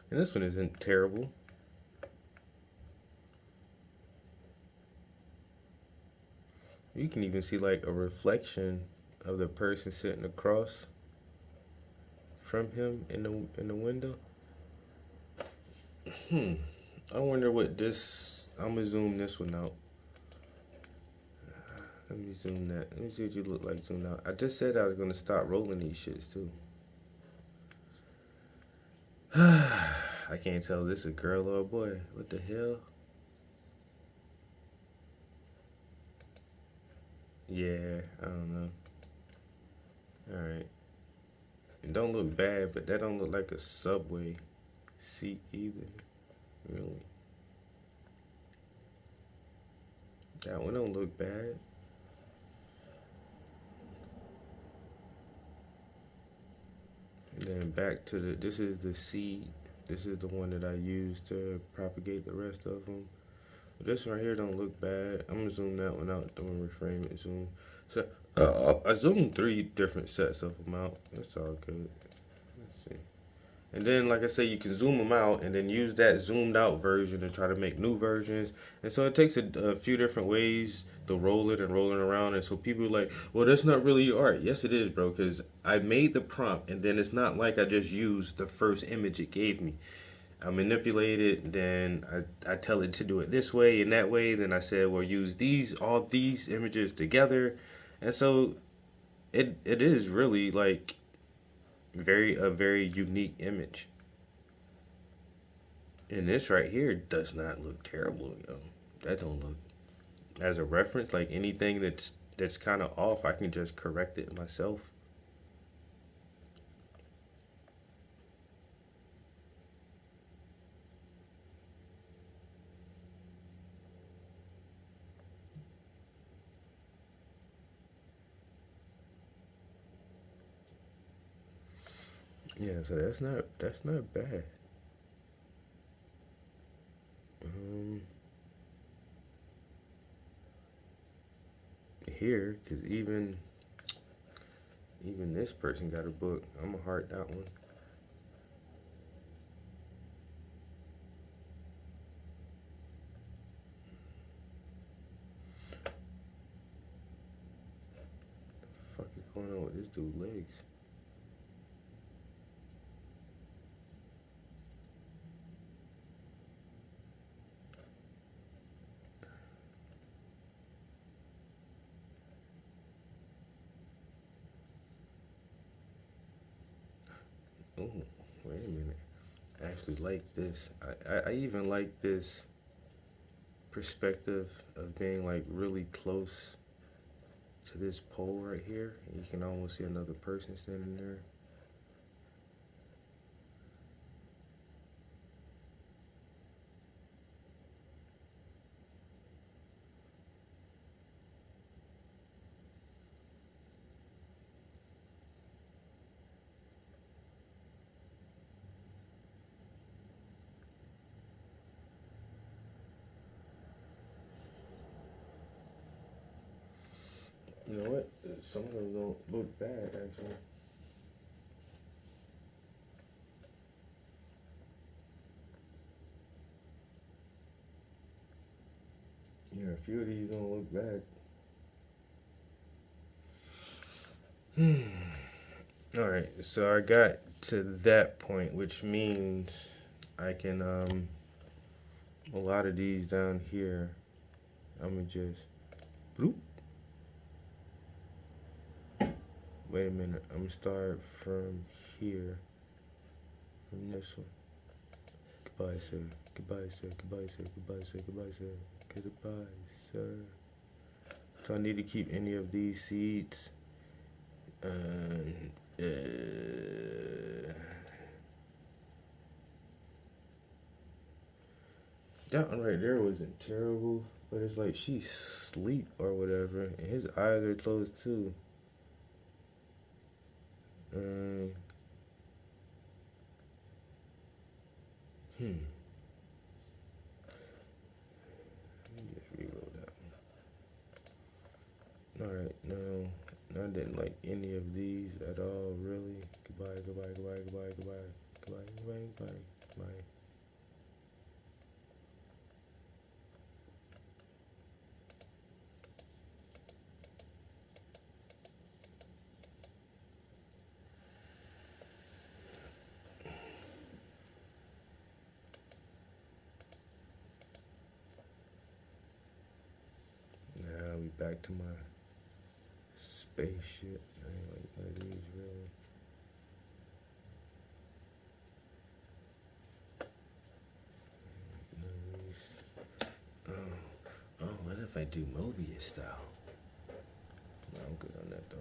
And this one isn't terrible. You can even see like a reflection of the person sitting across from him in the window. I wonder what this. I'm gonna zoom this one out. Let me zoom that. Let me see what you look like zoomed out. I just said I was gonna start rolling these shits too. I can't tell if this is a girl or a boy. What the hell? Yeah, I don't know. Alright. It don't look bad, but that don't look like a Subway seat either. Really. That one don't look bad. And then back to this is the seed. This is the one that I use to propagate the rest of them. This one right here don't look bad. I'm gonna zoom that one out. I'm gonna reframe it. Zoom. So I zoomed 3 different sets of them out. That's all good. Let's see. And then, like I say, you can zoom them out and then use that zoomed out version to try to make new versions. And so it takes a few different ways to roll it and rolling around. And so people are like, well, that's not really your art. Yes, it is, bro, because I made the prompt and then it's not like I just used the first image it gave me. I manipulate it, then I tell it to do it this way and that way. Then I said, well, use all these images together. And so it is really like a very unique image. And this right here does not look terrible, yo. That don't look as a reference, like anything that's kind of off, I can just correct it myself. Yeah, so that's not bad. Um, Here, cause even this person got a book. I'm gonna heart that one. Fuck is going on with this dude's legs? Oh, wait a minute. I actually like this. I even like this perspective of being like really close to this pole right here. And you can almost see another person standing there. You know what? Some of them don't look bad actually. Yeah, a few of these don't look bad. All right, so I got to that point, which means I can a lot of these down here. I'm gonna just bloop. Wait a minute. I'm gonna start from here, from this one. Goodbye, sir. Goodbye, sir. Goodbye, sir. Goodbye, sir. Goodbye, sir. Goodbye, sir. Do I need to keep any of these seeds? Uh, that one right there wasn't terrible, but it's like she's asleep or whatever, and his eyes are closed too. Um, hmm. Let me just reload that one. All right, now I didn't like any of these at all, really. Goodbye, goodbye, goodbye, goodbye, goodbye, goodbye, goodbye, goodbye, goodbye. Now we back to my spaceship. I ain't like none of these really. None of these. Oh, what if I do Mobius style? No, I'm good on that though.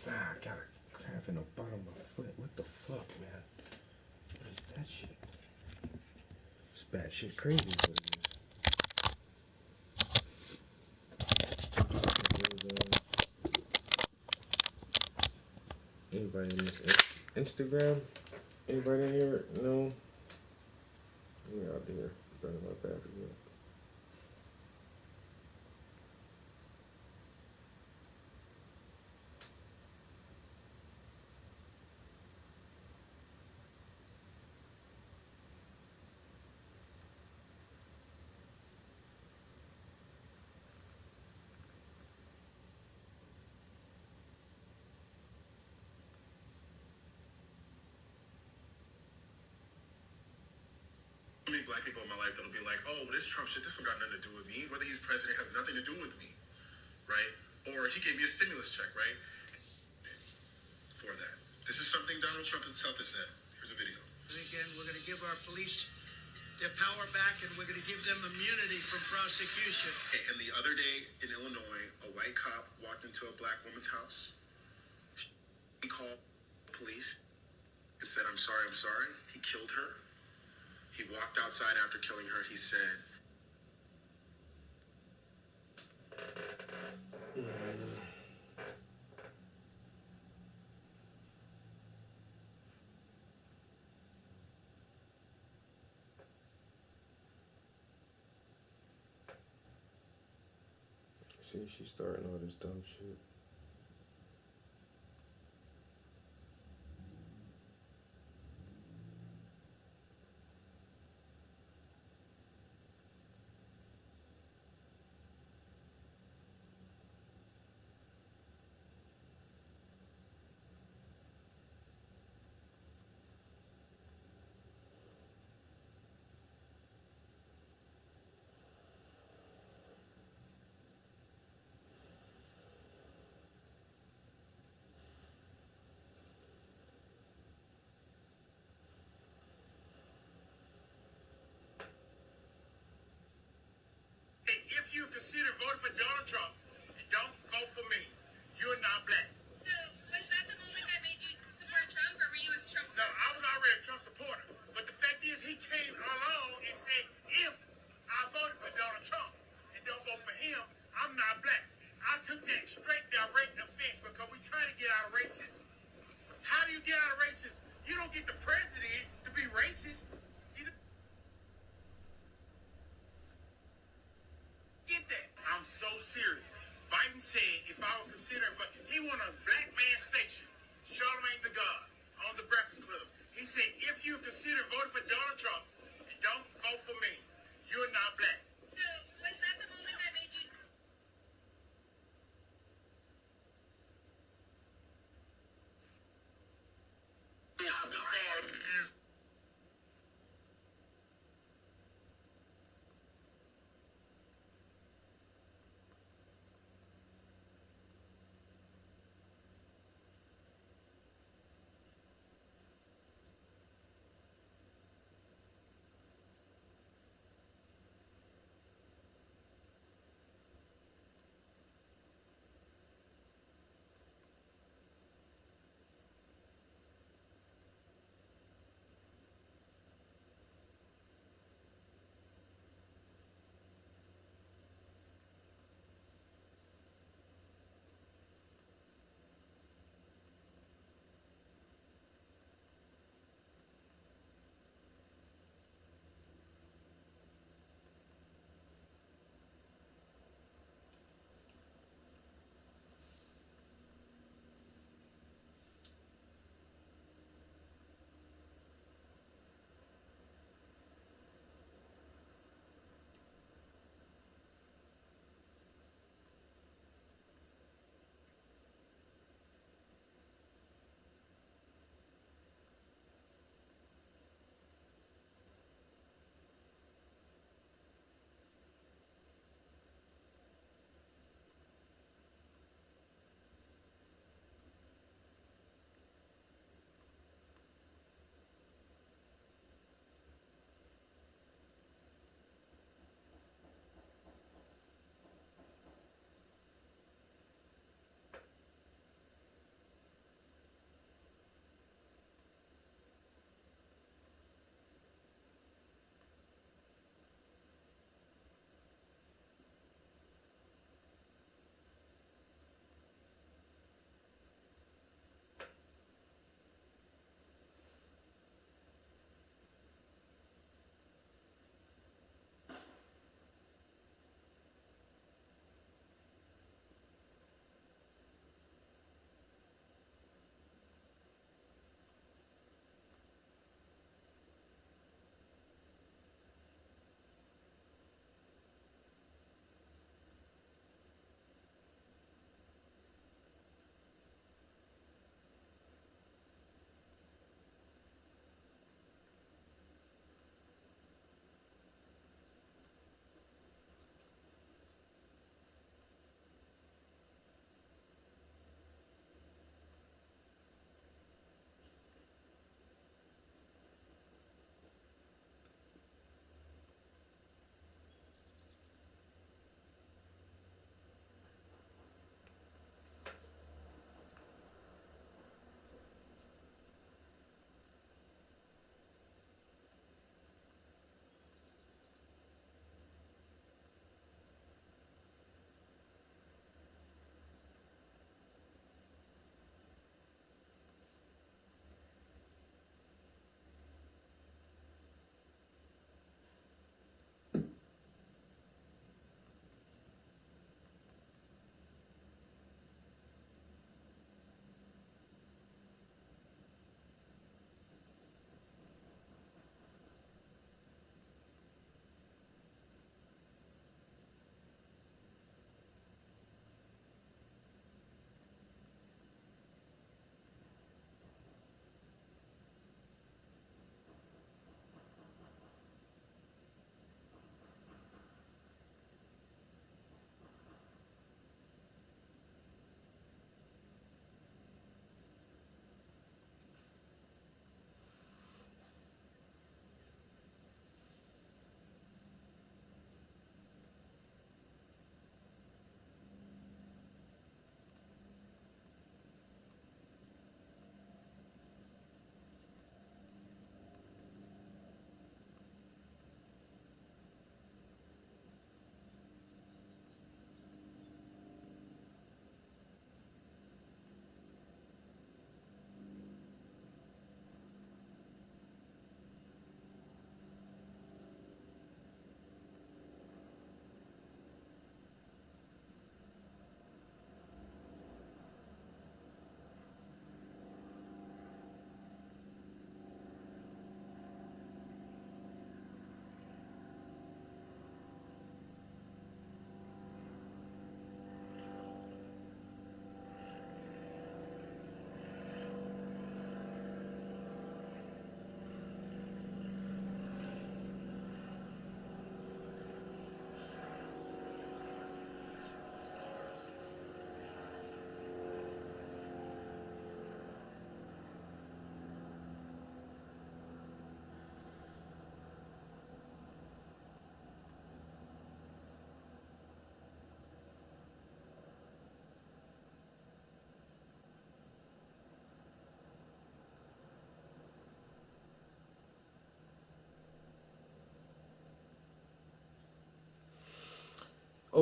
Ah, I got a cramp in the bottom of my foot. What the fuck, man? What is that shit? It's bad shit crazy. What it is. Anybody in this Instagram? Anybody in here? No? We out there. Burning my battery up. Many black people in my life that'll be like, oh, this Trump shit, this don't got nothing to do with me. Whether he's president has nothing to do with me, right? Or he gave me a stimulus check, right? For that. This is something Donald Trump himself has said. Here's a video. And again, we're going to give our police their power back, and we're going to give them immunity from prosecution. And the other day in Illinois, a white cop walked into a black woman's house. He called the police and said, I'm sorry, I'm sorry. He killed her. He walked outside after killing her. He said, See, she's starting all this dumb shit. Donald Trump and don't vote for me, you're not black. So, was that the moment that made you support Trump, or were you a Trump No, supporter? I was already a Trump supporter. But the fact is, he came along and said, if I voted for Donald Trump and don't vote for him, I'm not black. I took that straight direct offense because we trying to get out of racism. How do you get out of racism? You don't get the president to be racist. You don't get that. I'm so serious.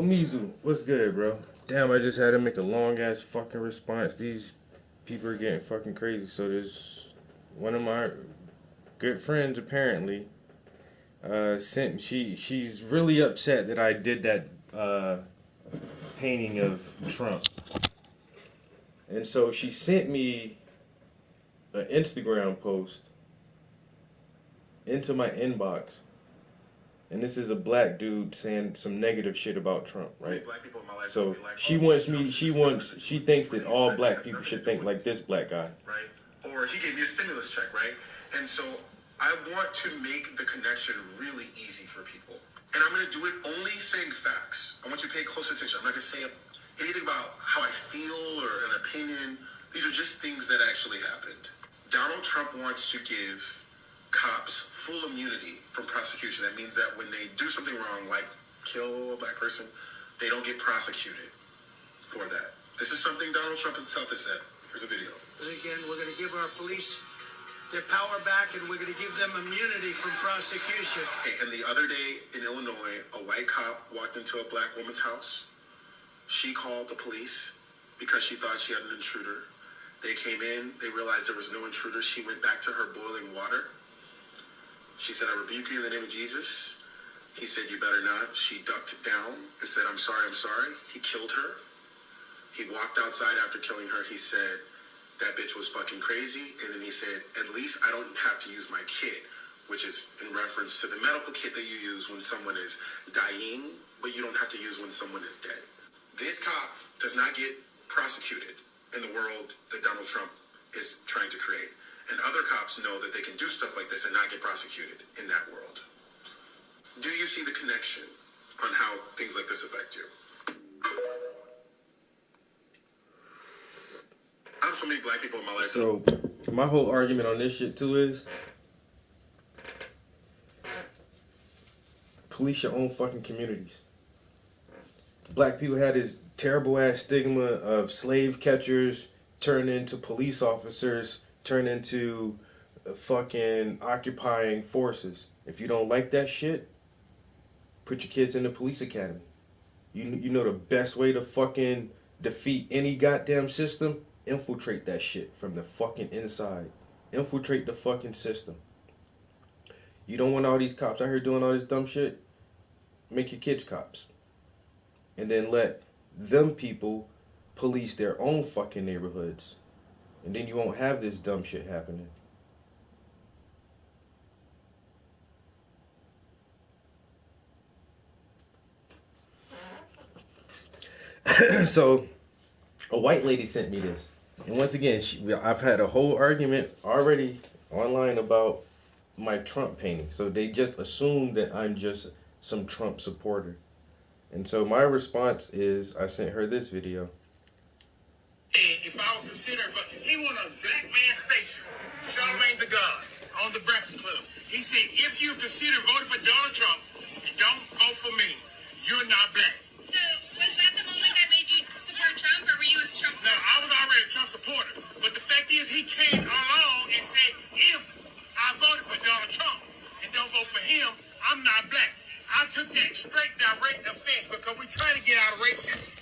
Oh, Mizu, what's good, bro? Damn, I just had to make a long ass fucking response. These people are getting fucking crazy. So there's one of my good friends apparently sent she's really upset that I did that painting of Trump, and so she sent me an Instagram post into my inbox. And this is a black dude saying some negative shit about Trump, right? So she thinks that all black people should think like this black guy. Right? Or he gave me a stimulus check, right? And so I want to make the connection really easy for people. And I'm going to do it only saying facts. I want you to pay close attention. I'm not going to say anything about how I feel or an opinion. These are just things that actually happened. Donald Trump wants to give cops full immunity from prosecution. That means that when they do something wrong, like kill a black person, they don't get prosecuted for that. This is something Donald Trump himself has said. Here's a video. But again, we're going to give our police their power back, and we're going to give them immunity from prosecution. Okay, and the other day in Illinois, a white cop walked into a black woman's house. She called the police because she thought she had an intruder. They came in, they realized there was no intruder. She went back to her boiling water. She said, I rebuke you in the name of Jesus. He said, you better not. She ducked down and said, I'm sorry, I'm sorry. He killed her. He walked outside after killing her. He said, that bitch was fucking crazy. And then he said, at least I don't have to use my kit, which is in reference to the medical kit that you use when someone is dying, but you don't have to use when someone is dead. This cop does not get prosecuted in the world that Donald Trump is trying to create. And other cops know that they can do stuff like this and not get prosecuted in that world. Do you see the connection on how things like this affect you? I have so many black people in my life. So my whole argument on this shit too is police your own fucking communities. Black people had this terrible ass stigma of slave catchers turn into police officers, turn into fucking occupying forces. If you don't like that shit, put your kids in the police academy. You know the best way to fucking defeat any goddamn system? Infiltrate that shit from the fucking inside. Infiltrate the fucking system. You don't want all these cops out here doing all this dumb shit? Make your kids cops. And then let them people police their own fucking neighborhoods. And then you won't have this dumb shit happening. So, a white lady sent me this. And once again, I've had a whole argument already online about my Trump painting. So they just assume that I'm just some Trump supporter. And so my response is, I sent her this video. If I would consider, he won a black man station, Charlamagne the God, on the Breakfast Club. He said, if you consider voting for Donald Trump, don't vote for me. You're not black. So, was that the moment that made you support Trump, or were you a Trump No, supporter? I was already a Trump supporter. But the fact is, he came along and said, if I voted for Donald Trump and don't vote for him, I'm not black. I took that straight, direct offense because we're trying to get out of racism.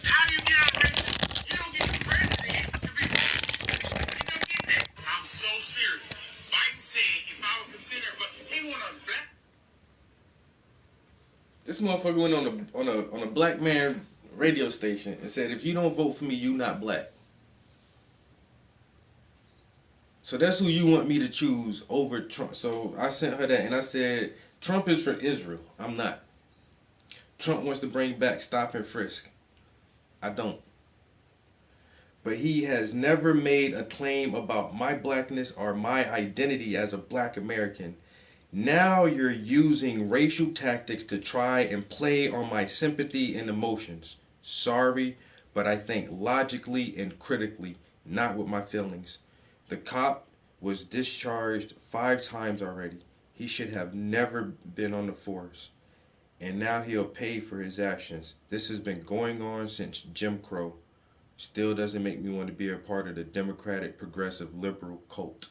How do you get out of racism? You don't get the president to be racist. You don't get that. I'm so serious. Biden said, if I would consider, he want a black. This motherfucker went on a black man radio station and said, if you don't vote for me, you not black. So that's who you want me to choose over Trump. So I sent her that and I said, Trump is for Israel. I'm not. Trump wants to bring back stop and frisk. I don't. But he has never made a claim about my blackness or my identity as a black American. Now you're using racial tactics to try and play on my sympathy and emotions. Sorry, but I think logically and critically, not with my feelings. The cop was discharged 5 times already. He should have never been on the force. And now he'll pay for his actions. This has been going on since Jim Crow. Still doesn't make me want to be a part of the Democratic Progressive Liberal cult.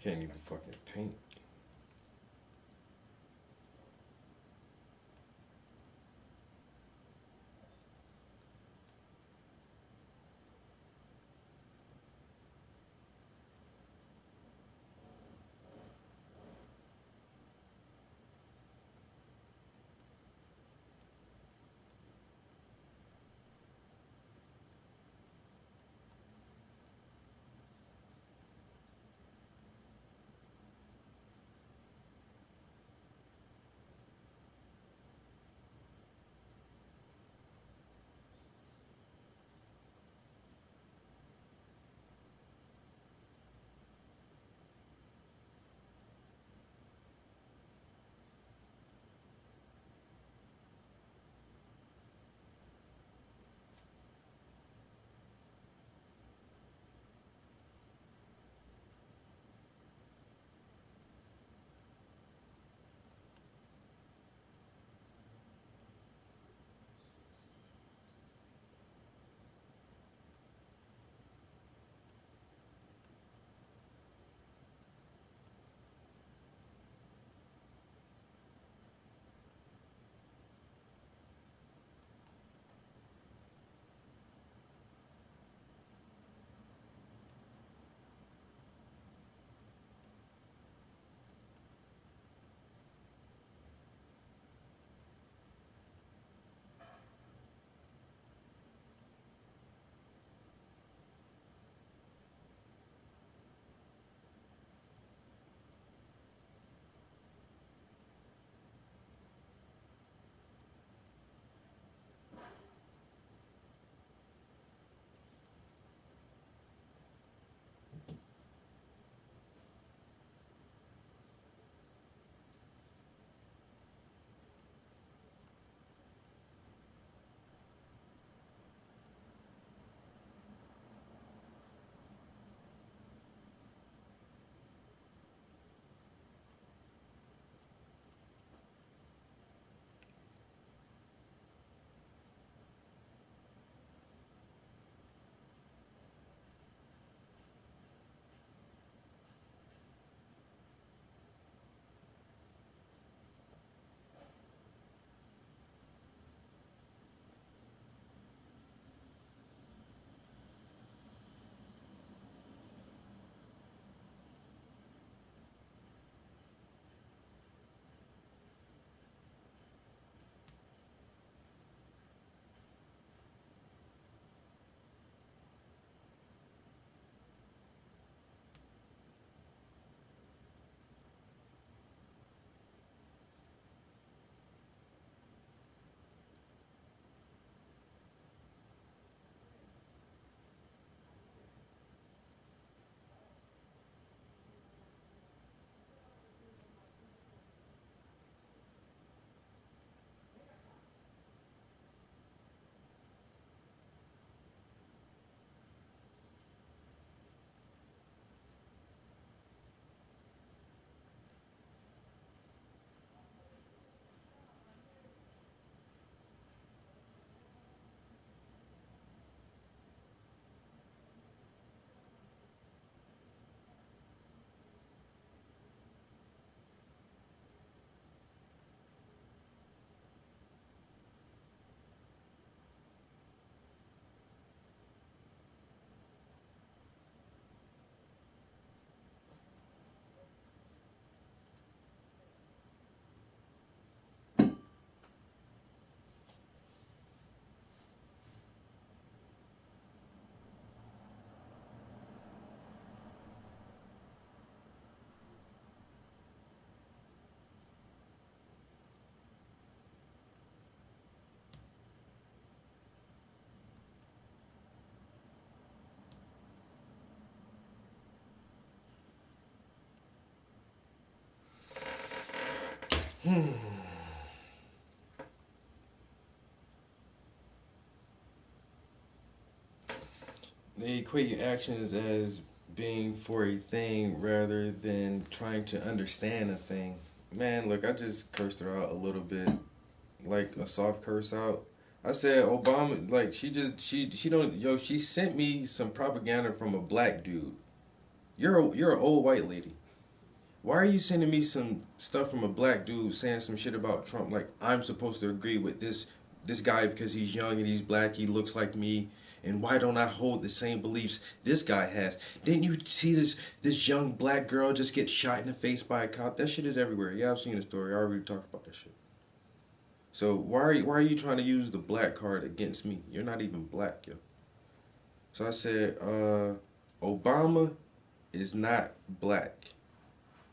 Can't even fucking paint. They equate your actions as being for a thing rather than trying to understand a thing. Man, look, I just cursed her out a little bit, like a soft curse out. I said Obama, like she don't yo. She sent me some propaganda from a black dude. You're an old white lady. why are you sending me some stuff from a black dude saying some shit about Trump? Like I'm supposed to agree with this guy because he's young and he's black, he looks like me, and why don't I hold the same beliefs this guy has? Didn't you see this young black girl just get shot in the face by a cop? That shit is everywhere. Yeah, I've seen the story. I already talked about that shit. So why are you trying to use the black card against me? You're not even black, yo. So I said, Obama is not black.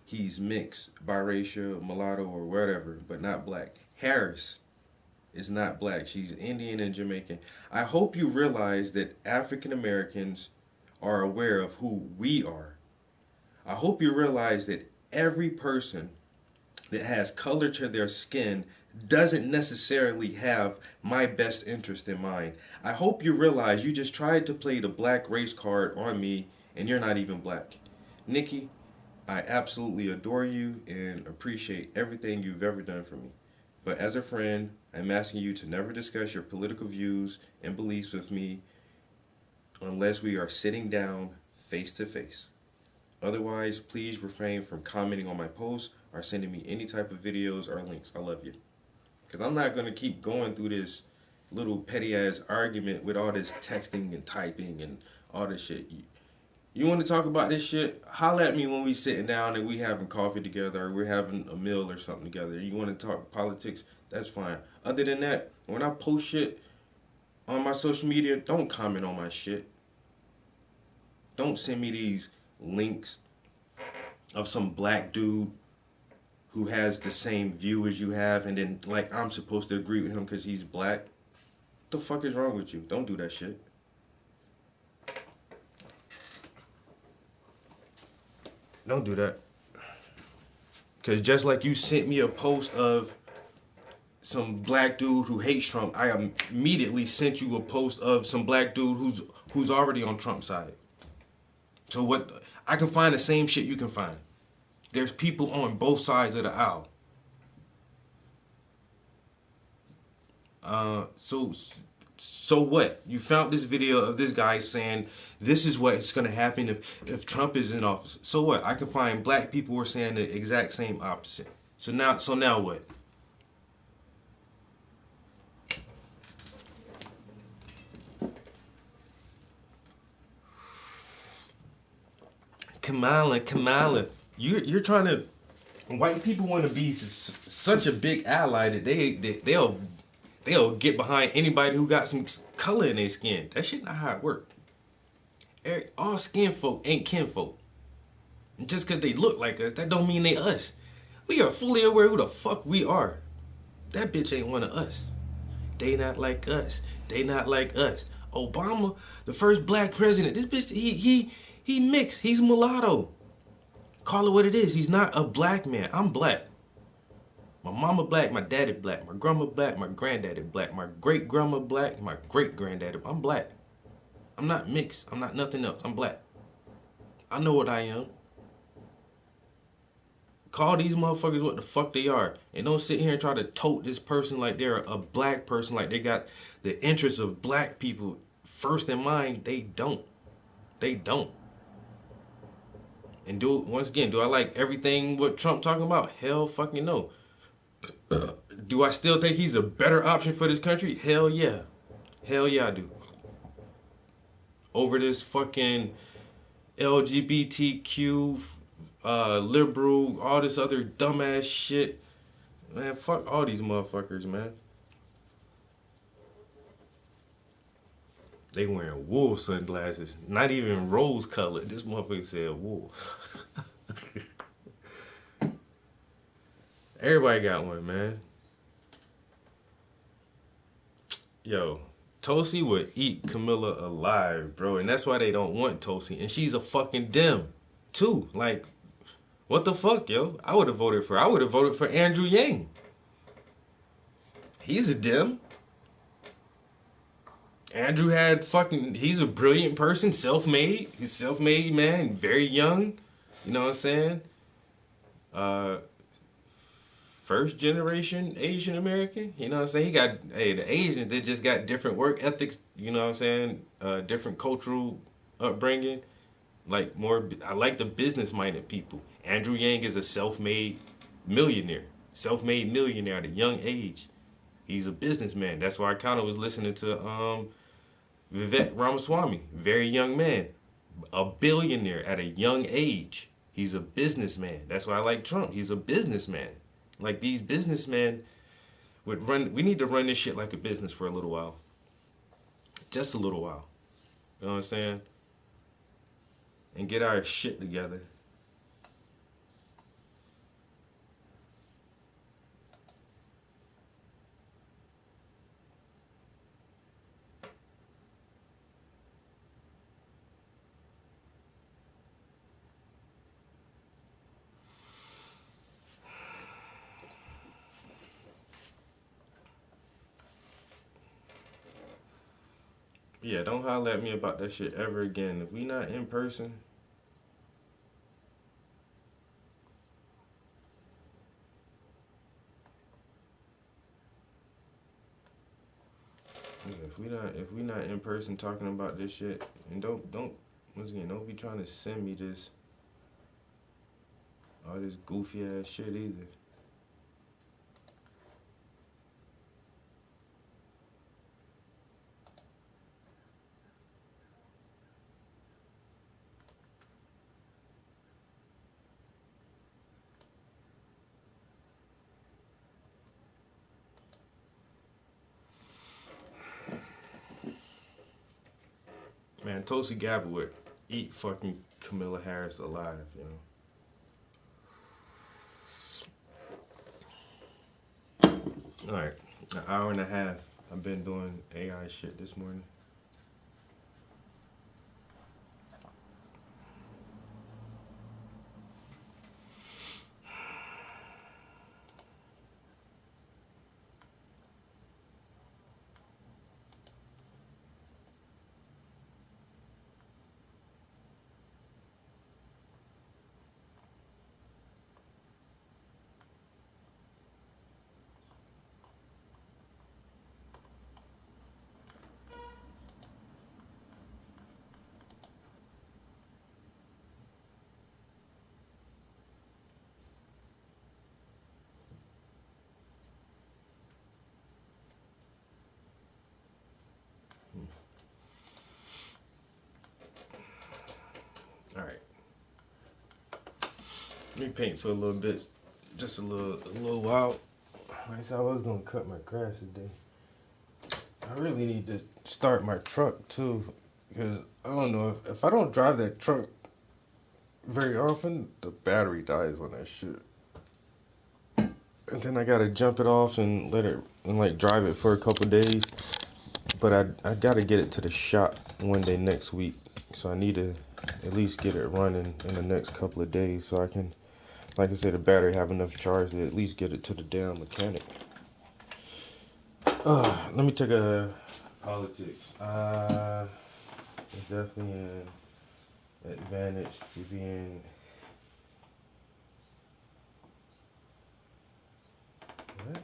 He's mixed, biracial, mulatto, or whatever, but not black. Harris is not black. She's Indian and Jamaican. I hope you realize that African Americans are aware of who we are. I hope you realize that every person that has color to their skin doesn't necessarily have my best interest in mind. I hope you realize you just tried to play the black race card on me and you're not even black. Nikki, I absolutely adore you and appreciate everything you've ever done for me. But as a friend, I'm asking you to never discuss your political views and beliefs with me unless we are sitting down face to face. Otherwise, please refrain from commenting on my posts or sending me any type of videos or links. I love you. Because I'm not going to keep going through this little petty ass argument with all this texting and typing and all this shit. You want to talk about this shit? Holla at me when we sitting down and we having coffee together or we're having a meal or something together. You want to talk politics? That's fine. Other than that, when I post shit on my social media, don't comment on my shit. Don't send me these links of some black dude who has the same view as you have and then like I'm supposed to agree with him because he's black. What the fuck is wrong with you? Don't do that shit. Don't do that. Because just like you sent me a post of some black dude who hates Trump, I immediately sent you a post of some black dude who's already on Trump's side. So what? I can find the same shit you can find. There's people on both sides of the aisle. So what? You found this video of this guy saying this is what's gonna happen if Trump is in office. So what? I can find black people who are saying the exact same opposite. So now what? Kamala, you're trying to. White people want to be such a big ally that they'll get behind anybody who got some color in their skin. That shit not how it work. All skin folk ain't kinfolk. And just because they look like us, that don't mean they us. We are fully aware who the fuck we are. That bitch ain't one of us. They not like us. They not like us. Obama, the first black president. This bitch, he mixed. He's mulatto. Call it what it is. He's not a black man. I'm black. My mama black, my daddy black, my grandma black, my granddaddy black, my great grandma black, my great granddaddy. I'm black. I'm not mixed. I'm not nothing else. I'm black. I know what I am. Call these motherfuckers what the fuck they are. And don't sit here and try to tote this person like they're a black person, like they got the interests of black people first in mind. They don't. They don't. And once again, do I like everything what Trump talking about? Hell fucking no. Do I still think he's a better option for this country? Hell yeah. Hell yeah, I do. Over this fucking LGBTQ, liberal, all this other dumbass shit. Man, fuck all these motherfuckers, man. They wearing wool sunglasses. Not even rose colored. This motherfucker said wool. Everybody got one, man. Yo, Tulsi would eat Camilla alive, bro. And that's why they don't want Tulsi. And she's a fucking Dem, too. Like, what the fuck, yo? I would have voted for Andrew Yang. He's a Dem. Andrew he's a brilliant person, self-made. He's a self-made man, very young. You know what I'm saying? First generation Asian American. You know what I'm saying? The Asians, they just got different work ethics. You know what I'm saying? Different cultural upbringing. Like more, I like the business-minded people. Andrew Yang is a millionaire, self-made millionaire at a young age. He's a businessman. That's why I kind of was listening to Vivek Ramaswamy, very young man, a billionaire at a young age. He's a businessman. That's why I like Trump. He's a businessman. Like these businessmen would run. We need to run this shit like a business for a little while, just a little while. You know what I'm saying? And get our shit together. Yeah, don't holler at me about that shit ever again. If we not in person, yeah, if we not in person talking about this shit, and don't once again don't be trying to send me this all this goofy ass shit either. Man, Tulsi Gabbard would eat fucking Camilla Harris alive, you know. All right, an hour and a half. I've been doing AI shit this morning. All right, let me paint for a little bit, just a little while. Like I said, I was gonna cut my grass today. I really need to start my truck too, because I don't know if I don't drive that truck very often, the battery dies on that shit, and then I gotta jump it off and let it and like drive it for a couple days. But I gotta get it to the shop one day next week, so I need to at least get it running in the next couple of days, so I can, like I said, the battery have enough charge to at least get it to the damn mechanic. Let me take a politics. It's definitely an advantage to being what?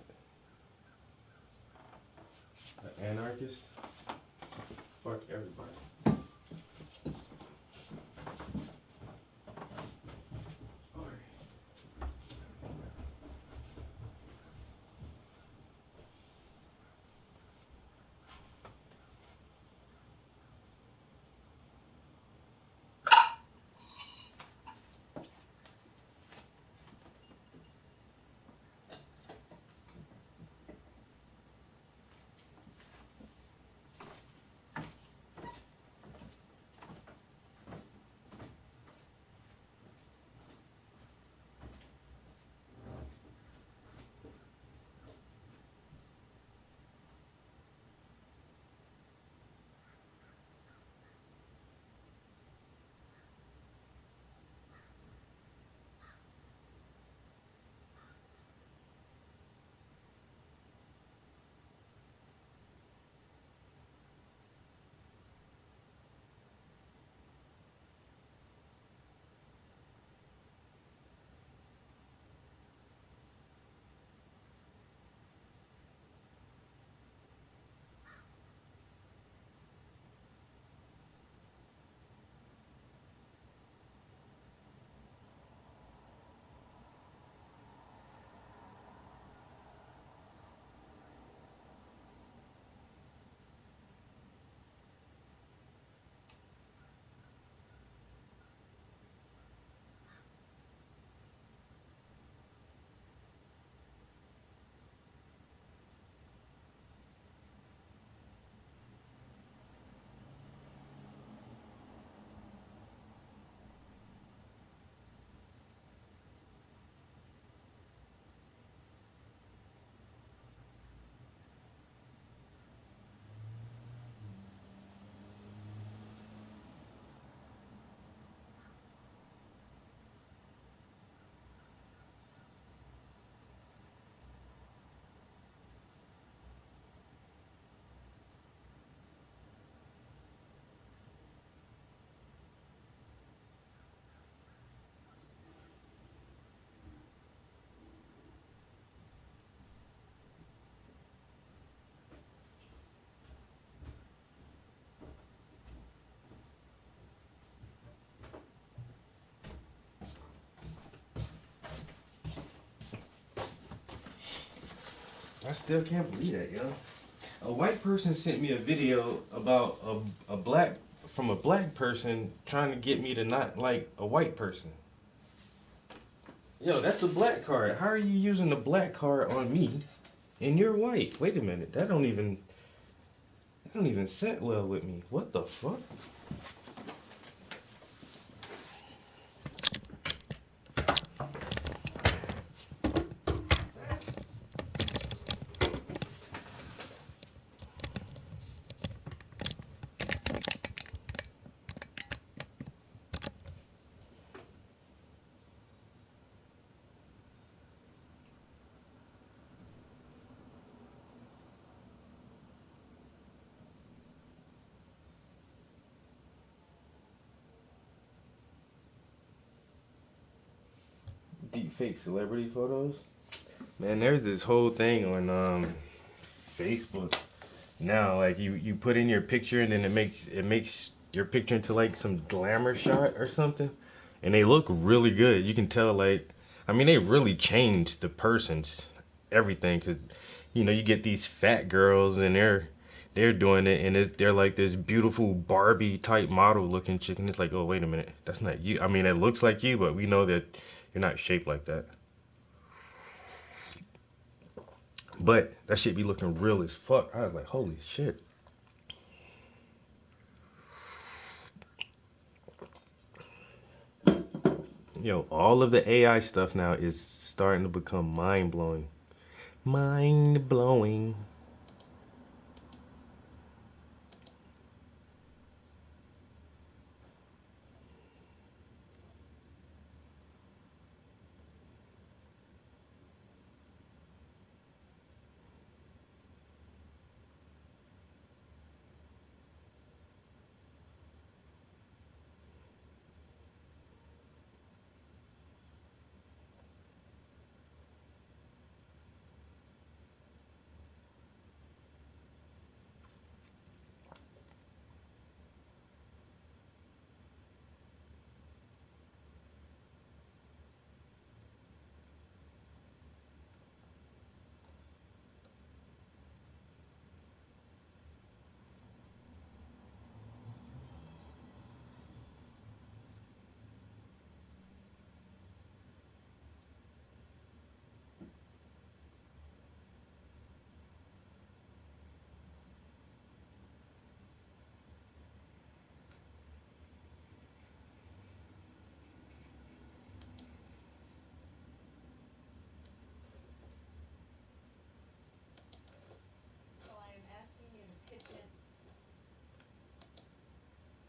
An anarchist. Fuck everybody. I still can't believe that, yo. A white person sent me a video about a black from a black person trying to get me to not like a white person. Yo, that's the black card. How are you using the black card on me and you're white? Wait a minute. That don't even set well with me. What the fuck? Deep fake celebrity photos? Man, there's this whole thing on Facebook now. Like you put in your picture and then it makes your picture into like some glamour shot or something, and they look really good. You can tell like, I mean, they really changed the person's everything because you get these fat girls and they're doing it and they're like this beautiful Barbie type model looking chick and it's like, oh wait a minute, that's not you. I mean, it looks like you, but we know that you're not shaped like that. But that shit be looking real as fuck. I was like, holy shit. Yo, all of the AI stuff now is starting to become mind blowing. Mind blowing.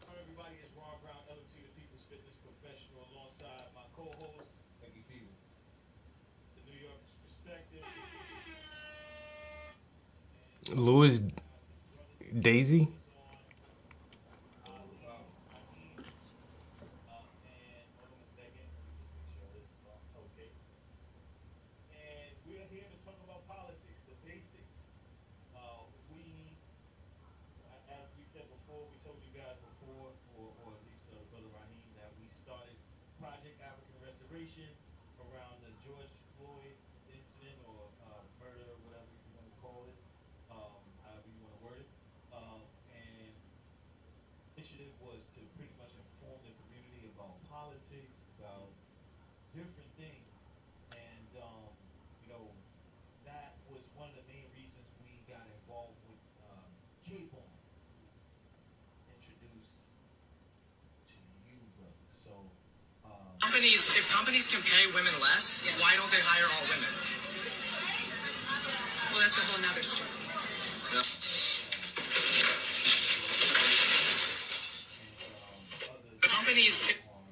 Everybody is Ron Brown, LMT, the People's Fitness Professional, alongside my co-host, Becky Fever, the New York Perspective, Louis Daisy. Ali, Raheem, and hold on a second, let me just make sure this is on. Okay. And we're here to talk about politics, the basics. We as we said before, we told you guys before, or at least Brother Raheem, that we started Project African Restoration around the George Floyd incident or murder, whatever you want to call it, however you want to word it. And initiative was to pretty much inform the community about politics, about different things, and that was one of the main reasons we got involved with K-Bone, introduced to you, brother. So, if companies can pay women less, why don't they hire all women? Well, that's a whole nother story. Yeah. Companies are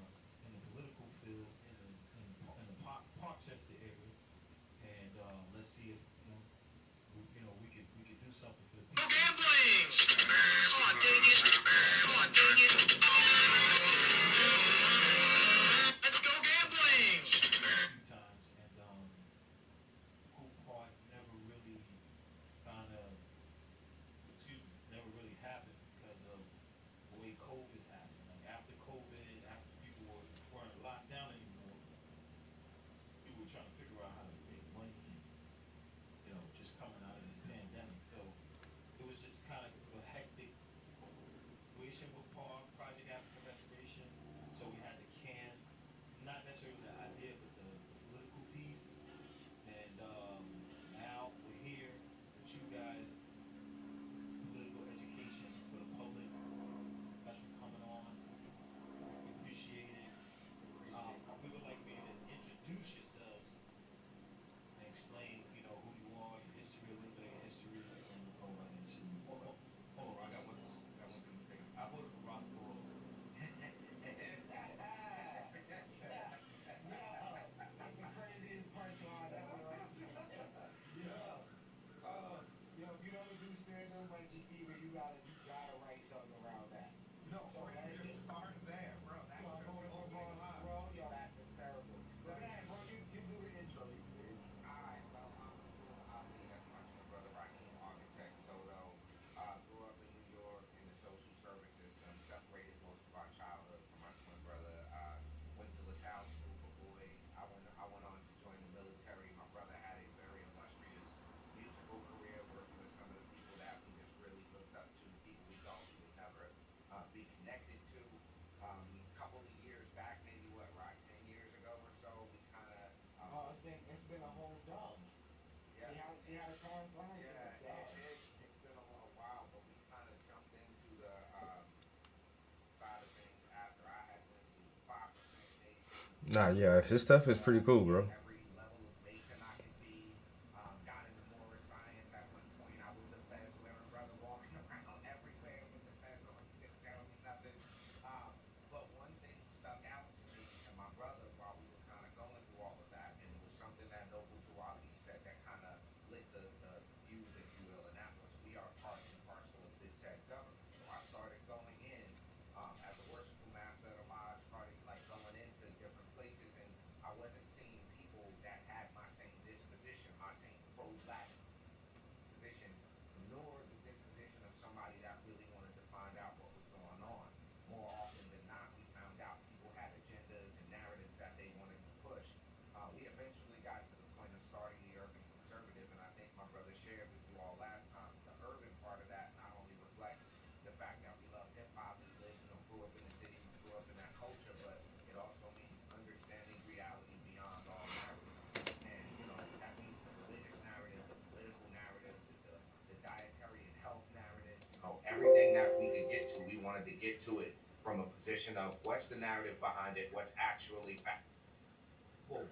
in the political field in the Parkchester area, and let's see if we could do something for the people. No gambling! Oh, dang it! Oh, dang it! Let's go gambling! A few times, and cool part never really kind of, excuse me, never really happened because of the way COVID happened. Like after COVID, after people weren't locked down anymore, people were trying to figure out how to make money and just coming kind of a hectic situation with Project African Restoration. So we had to can, not necessarily the idea, but the political piece. And now we're here with you guys, political education for the public. Thanks for coming on. We appreciate it. We would like for you to introduce yourselves and explain, who you are, your history, a little bit of your history, and then we'll go right into. Hold on, got one thing to say. I voted for Ross Perot. Yo, that's the craziest punchline ever. Yo, if you ever do stand up Mikey Fever, you gotta write something around that. No, so bro, you just start there, bro. That's so I voted for Ross Perot. Yo, that's hysterical. So go ahead, bro. You do the intro. You do the intro. Alright, well, I'm Abdul Ali. That's my twin brother, Raheem Architect Soto. Grew up in New York in the social service system, separated most of our childhood from my twin brother. Went to LaSalle School for Boys. I went on to join the military. My brother had a very illustrious musical career working with some of the people that we just really looked up to, people we thought we would never be connected to. Couple of years back, maybe what, Rod, 10 years ago or so, we kind of It's been a whole dub. yeah. See how the time flies? Yeah, it's been a while, but we kind of jumped into the side of things after I had went through the 5% Nation. Nah, yeah, his stuff is pretty cool, bro. Every level of Mason I could be. Got into Morris Science at one point. I was the fez wearing brother walking around everywhere with the fez on. You couldn't tell me nothing. Um, but one thing stuck out to me and my brother while we were kind of going through all of that, and it was something that Noble Drew Ali said that kind of lit the fuse, if you will, and that was we are part and parcel of this said government. So I started going in as a worshipful master of the lodge, started like going into different places, and I wasn't seeing people that had my same disposition, my same pro-black position, nor the disposition of somebody that really wanted to find out what was going on. More often than not, we found out people had agendas and narratives that they wanted to push. We eventually got to the point of starting the Urban Conservative, and I think my brother shared with you all last time. The urban part of that not only reflects the fact that we love hip hop, we grew up in the city, we grew up in that culture, but it also means understanding reality beyond all narrative. And that means the religious narrative, the political narrative, the dietary and health narrative, everything that we could get to, we wanted to get to it from a position of what's the narrative behind it, what's actually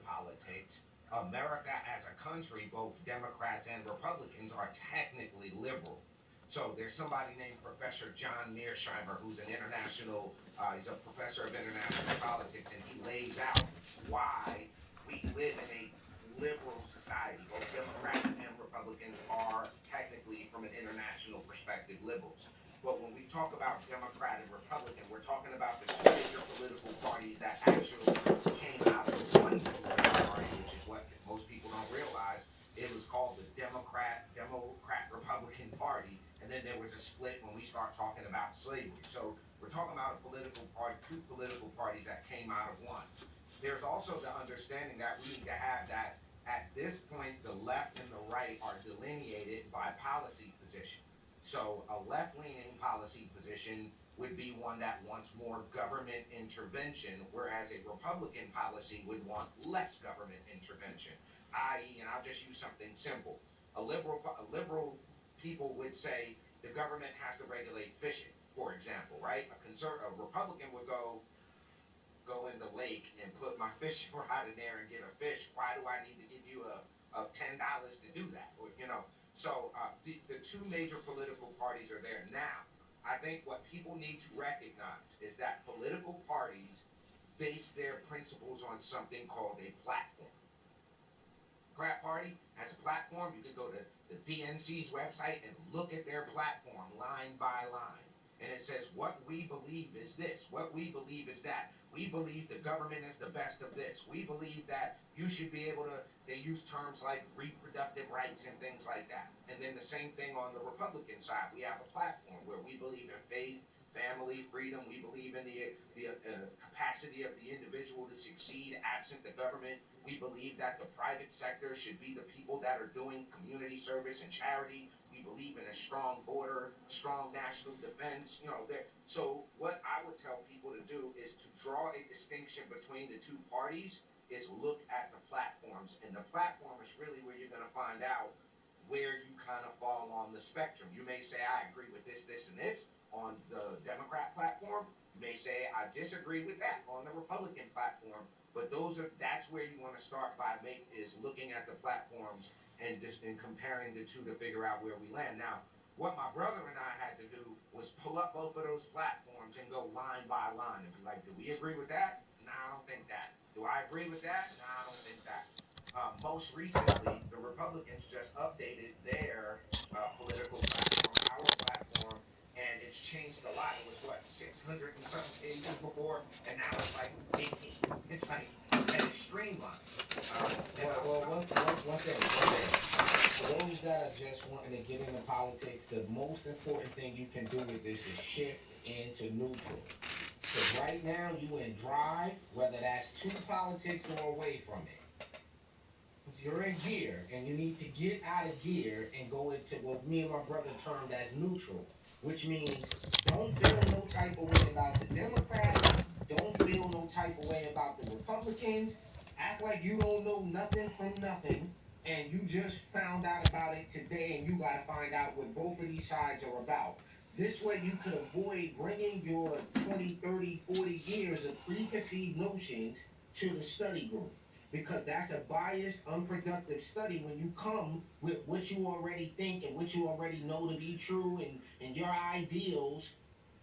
politics. America as a country, both Democrats and Republicans, are technically liberal. So there's somebody named Professor John Mearsheimer, who's he's a professor of international politics, and he lays out why we live in a liberal society. Both Democrats and Republicans are technically, from an international perspective, liberals. But when we talk about Democrat and Republican, we're talking about the two major political parties that actually came out of one political party, which is what most people don't realize. It was called the Democrat Republican Party, and then there was a split when we start talking about slavery. So we're talking about a political party, two political parties that came out of one. There's also the understanding that we need to have that at this point, the left and the right are delineated by policy position. So a left-leaning policy position would be one that wants more government intervention, whereas a Republican policy would want less government intervention. I.e., and I'll just use something simple. A liberal people would say the government has to regulate fishing, for example, right? A Republican would go in the lake and put my fishing rod in there and get a fish. Why do I need to give you a $10 to do that? So the two major political parties are there now. I think what people need to recognize is that political parties base their principles on something called a platform. Democrat Party has a platform. You can go to the DNC's website and look at their platform line by line. And it says, what we believe is this. What we believe is that. We believe the government is the best of this. We believe that you should be able to, they use terms like reproductive rights and things like that. And then the same thing on the Republican side. We have a platform where we believe in faith, family freedom. We believe in the capacity of the individual to succeed absent the government. We believe that the private sector should be the people that are doing community service and charity. We believe in a strong border, strong national defense. So what I would tell people to do is to draw a distinction between the two parties. Is look at the platforms, and the platform is really where you're going to find out where you kind of fall on the spectrum. You may say, I agree with this, this, and this on the Democrat platform. You may say, I disagree with that on the Republican platform. But that's where you want to start is looking at the platforms and comparing the two to figure out where we land. Now, what my brother and I had to do was pull up both of those platforms and go line by line and be like, do we agree with that? No, I don't think that. Do I agree with that? No, I don't think that. Most recently, the Republicans just updated their political platform, our platform, and it's changed a lot. It was what 600 and something pages before, and now it's like 18. It's like and it's streamlined. One thing. For those that are just wanting to get into politics, the most important thing you can do with this is shift into neutral. Because right now you in drive, whether that's to politics or away from it. You're in gear, and you need to get out of gear and go into what me and my brother termed as neutral, which means don't feel no type of way about the Democrats, don't feel no type of way about the Republicans, act like you don't know nothing from nothing, and you just found out about it today, and you got to find out what both of these sides are about. This way you could avoid bringing your 20, 30, 40 years of preconceived notions to the study group, because that's a biased, unproductive study when you come with what you already think and what you already know to be true and your ideals.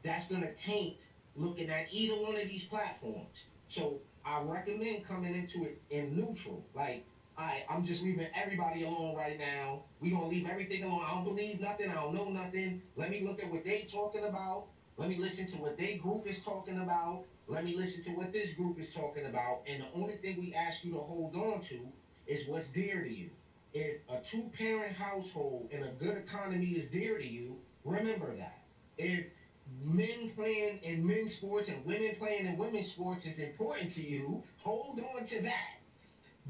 That's going to taint looking at either one of these platforms. So I recommend coming into it in neutral. Like, I'm just leaving everybody alone right now. We gonna leave everything alone. I don't believe nothing. I don't know nothing. Let me look at what they talking about. Let me listen to what they group is talking about. Let me listen to what this group is talking about. And the only thing we ask you to hold on to is what's dear to you. If a two-parent household and a good economy is dear to you, remember that. If men playing in men's sports and women playing in women's sports is important to you, hold on to that.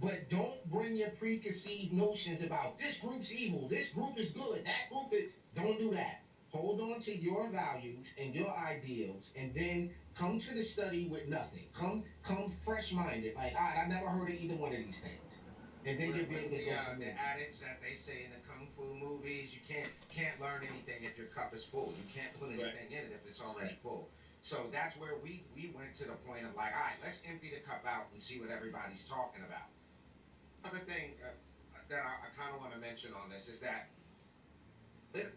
But don't bring your preconceived notions about this group's evil, this group is good, that group is. Don't do that. Hold on to your values and your ideals, and then come to the study with nothing. Come fresh-minded. Like, all right, I never heard of either one of these things. And then you'll be able to go from the there. adage that they say in the kung fu movies, you can't learn anything if your cup is full. You can't put anything in it if it's already full. So that's where we went to the point of like, all right, let's empty the cup out and see what everybody's talking about. Another thing that I kind of want to mention on this is that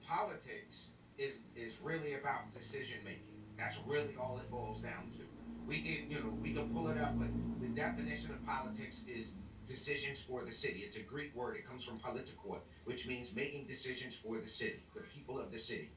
politics is really about decision making. That's really all it boils down to. We can pull it up, but the definition of politics is decisions for the city. It's a Greek word. It comes from politikoi, which means making decisions for the city, the people of the city.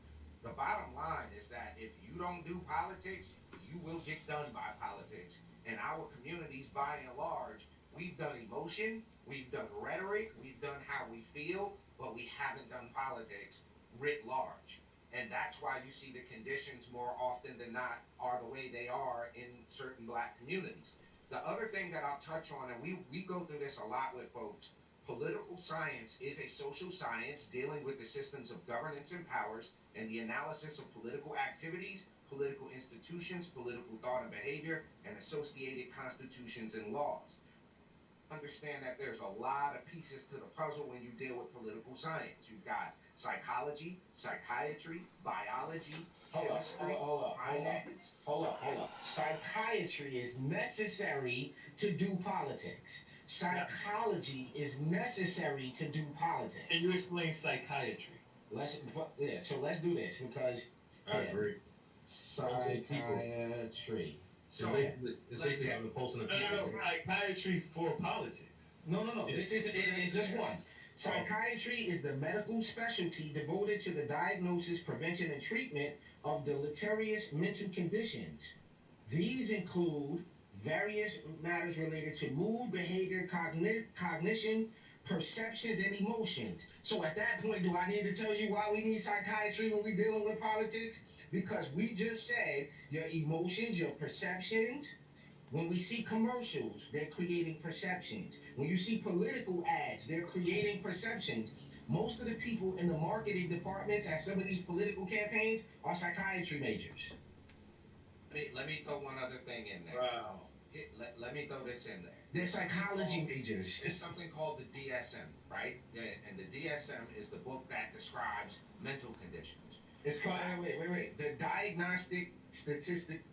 The bottom line is that if you don't do politics, you will get done by politics. And our communities, by and large, we've done emotion, we've done rhetoric, we've done how we feel, but we haven't done politics writ large. And that's why you see the conditions more often than not are the way they are in certain black communities. The other thing that I'll touch on, and we go through this a lot with folks, political science is a social science dealing with the systems of governance and powers and the analysis of political activities, political institutions, political thought and behavior, and associated constitutions and laws. Understand that there's a lot of pieces to the puzzle when you deal with political science. You've got psychology, psychiatry, biology, chemistry, finance. Hold up. Psychiatry is necessary to do politics. Psychology is necessary to do politics. Can you explain psychiatry? So let's do this because I agree. Psychiatry. So it's basically having a pulse in the people. No, psychiatry for politics. No. This isn't. It's just one. Psychiatry is the medical specialty devoted to the diagnosis, prevention, and treatment of deleterious mental conditions. These include various matters related to mood, behavior, cognition, perceptions and emotions. So at that point, do I need to tell you why we need psychiatry when we're dealing with politics? Because we just said your emotions, your perceptions. When we see commercials, they're creating perceptions. When you see political ads, they're creating perceptions. Most of the people in the marketing departments at some of these political campaigns are psychiatry majors. Let me throw one other thing in there. Wow. Let me throw this in there. They're psychology majors. There's something called the DSM, right? And the DSM is the book that describes mental conditions. It's called, wait. The Diagnostic Statistic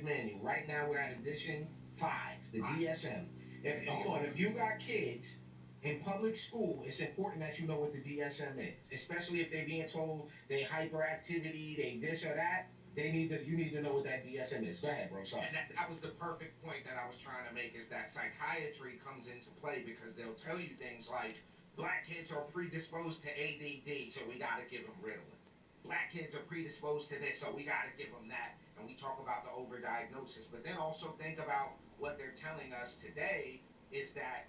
Manual. Right now we're at edition 5, the DSM. If you got kids in public school, it's important that you know what the DSM is. Especially if they're being told they hyperactivity, they this or that. You need to know what that DSM is. Go ahead, bro. Sorry. And that was the perfect point that I was trying to make, is that psychiatry comes into play because they'll tell you things like, black kids are predisposed to ADD, so we got to give them Ritalin. Black kids are predisposed to this, so we got to give them that. And we talk about the overdiagnosis. But then also think about what they're telling us today is that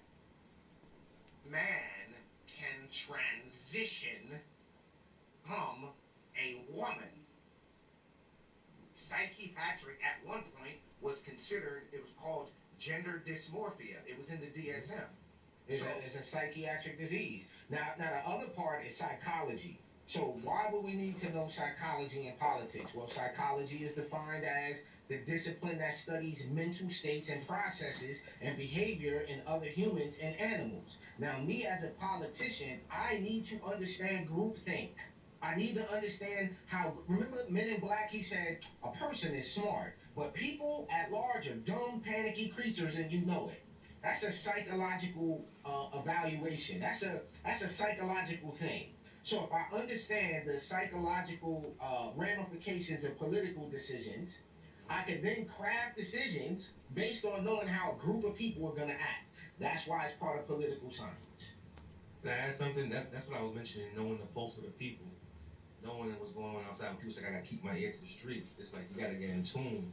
man can transition from a woman. Psychiatric at one point was considered, it was called gender dysmorphia. It was in the DSM. It's a psychiatric disease. Now the other part is psychology. So why would we need to know psychology in politics? Well, psychology is defined as the discipline that studies mental states and processes and behavior in other humans and animals. Now, me as a politician, I need to understand groupthink. I need to understand how, remember Men in Black, he said, a person is smart, but people at large are dumb, panicky creatures, and you know it. That's a psychological evaluation. That's a psychological thing. So if I understand the psychological ramifications of political decisions, I can then craft decisions based on knowing how a group of people are going to act. That's why it's part of political science. Can I add something? That's what I was mentioning, knowing the pulse of the people. Knowing what's going on outside. When people say, I gotta keep my ear to the streets, it's like you gotta get in tune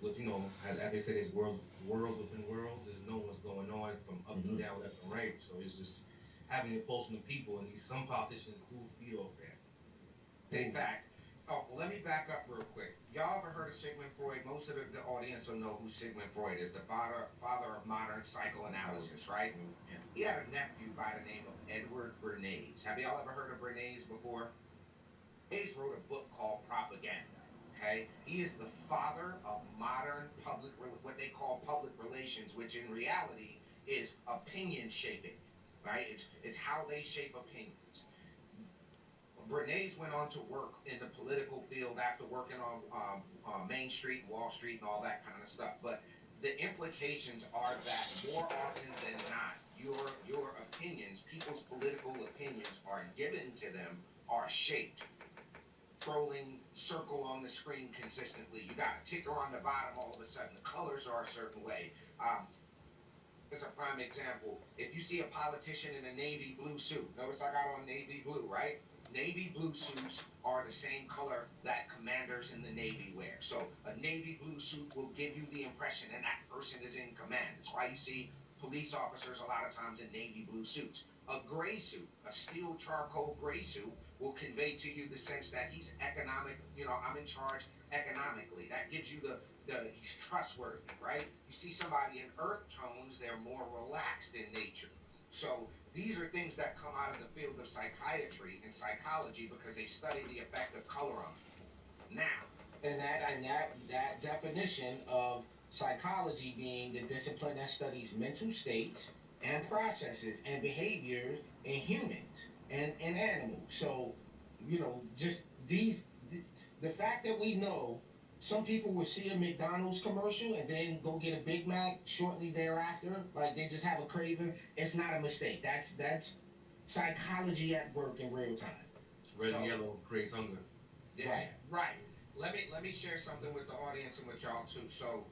with, as they say, there's worlds within worlds. There's knowing what's going on from up and down, left and right. So it's just having your pulse on the people, and some politicians do feed off that. In fact, well, let me back up real quick. Y'all ever heard of Sigmund Freud? Most of the audience will know who Sigmund Freud is, the father of modern psychoanalysis, right? Yeah. He had a nephew by the name of Edward Bernays. Have y'all ever heard of Bernays before? Bernays wrote a book called Propaganda. Okay, he is the father of modern what they call public relations, which in reality is opinion shaping, right? It's how they shape opinions. Bernays went on to work in the political field after working on Main Street, Wall Street, and all that kind of stuff. But the implications are that more often than not, your opinions, people's political opinions, are given to them, are shaped. Scrolling circle on the screen consistently. You got a ticker on the bottom, all of a sudden the colors are a certain way. As a prime example, if you see a politician in a navy blue suit, notice I got on navy blue, right? Navy blue suits are the same color that commanders in the Navy wear. So a navy blue suit will give you the impression that person is in command. That's why you see police officers a lot of times in navy blue suits. A gray suit, a steel charcoal gray suit, will convey to you the sense that he's economic, I'm in charge economically. That gives you the he's trustworthy, right? You see somebody in earth tones, they're more relaxed in nature. So these are things that come out of the field of psychiatry and psychology because they study the effect of color on them. Now, and that definition of psychology being the discipline that studies mental states and processes and behaviors in humans and animals. So, just the fact that we know some people will see a McDonald's commercial and then go get a Big Mac shortly thereafter, like they just have a craving, it's not a mistake. That's psychology at work in real time. Red and yellow creates hunger. Yeah, right. Let me share something with the audience and with y'all too. So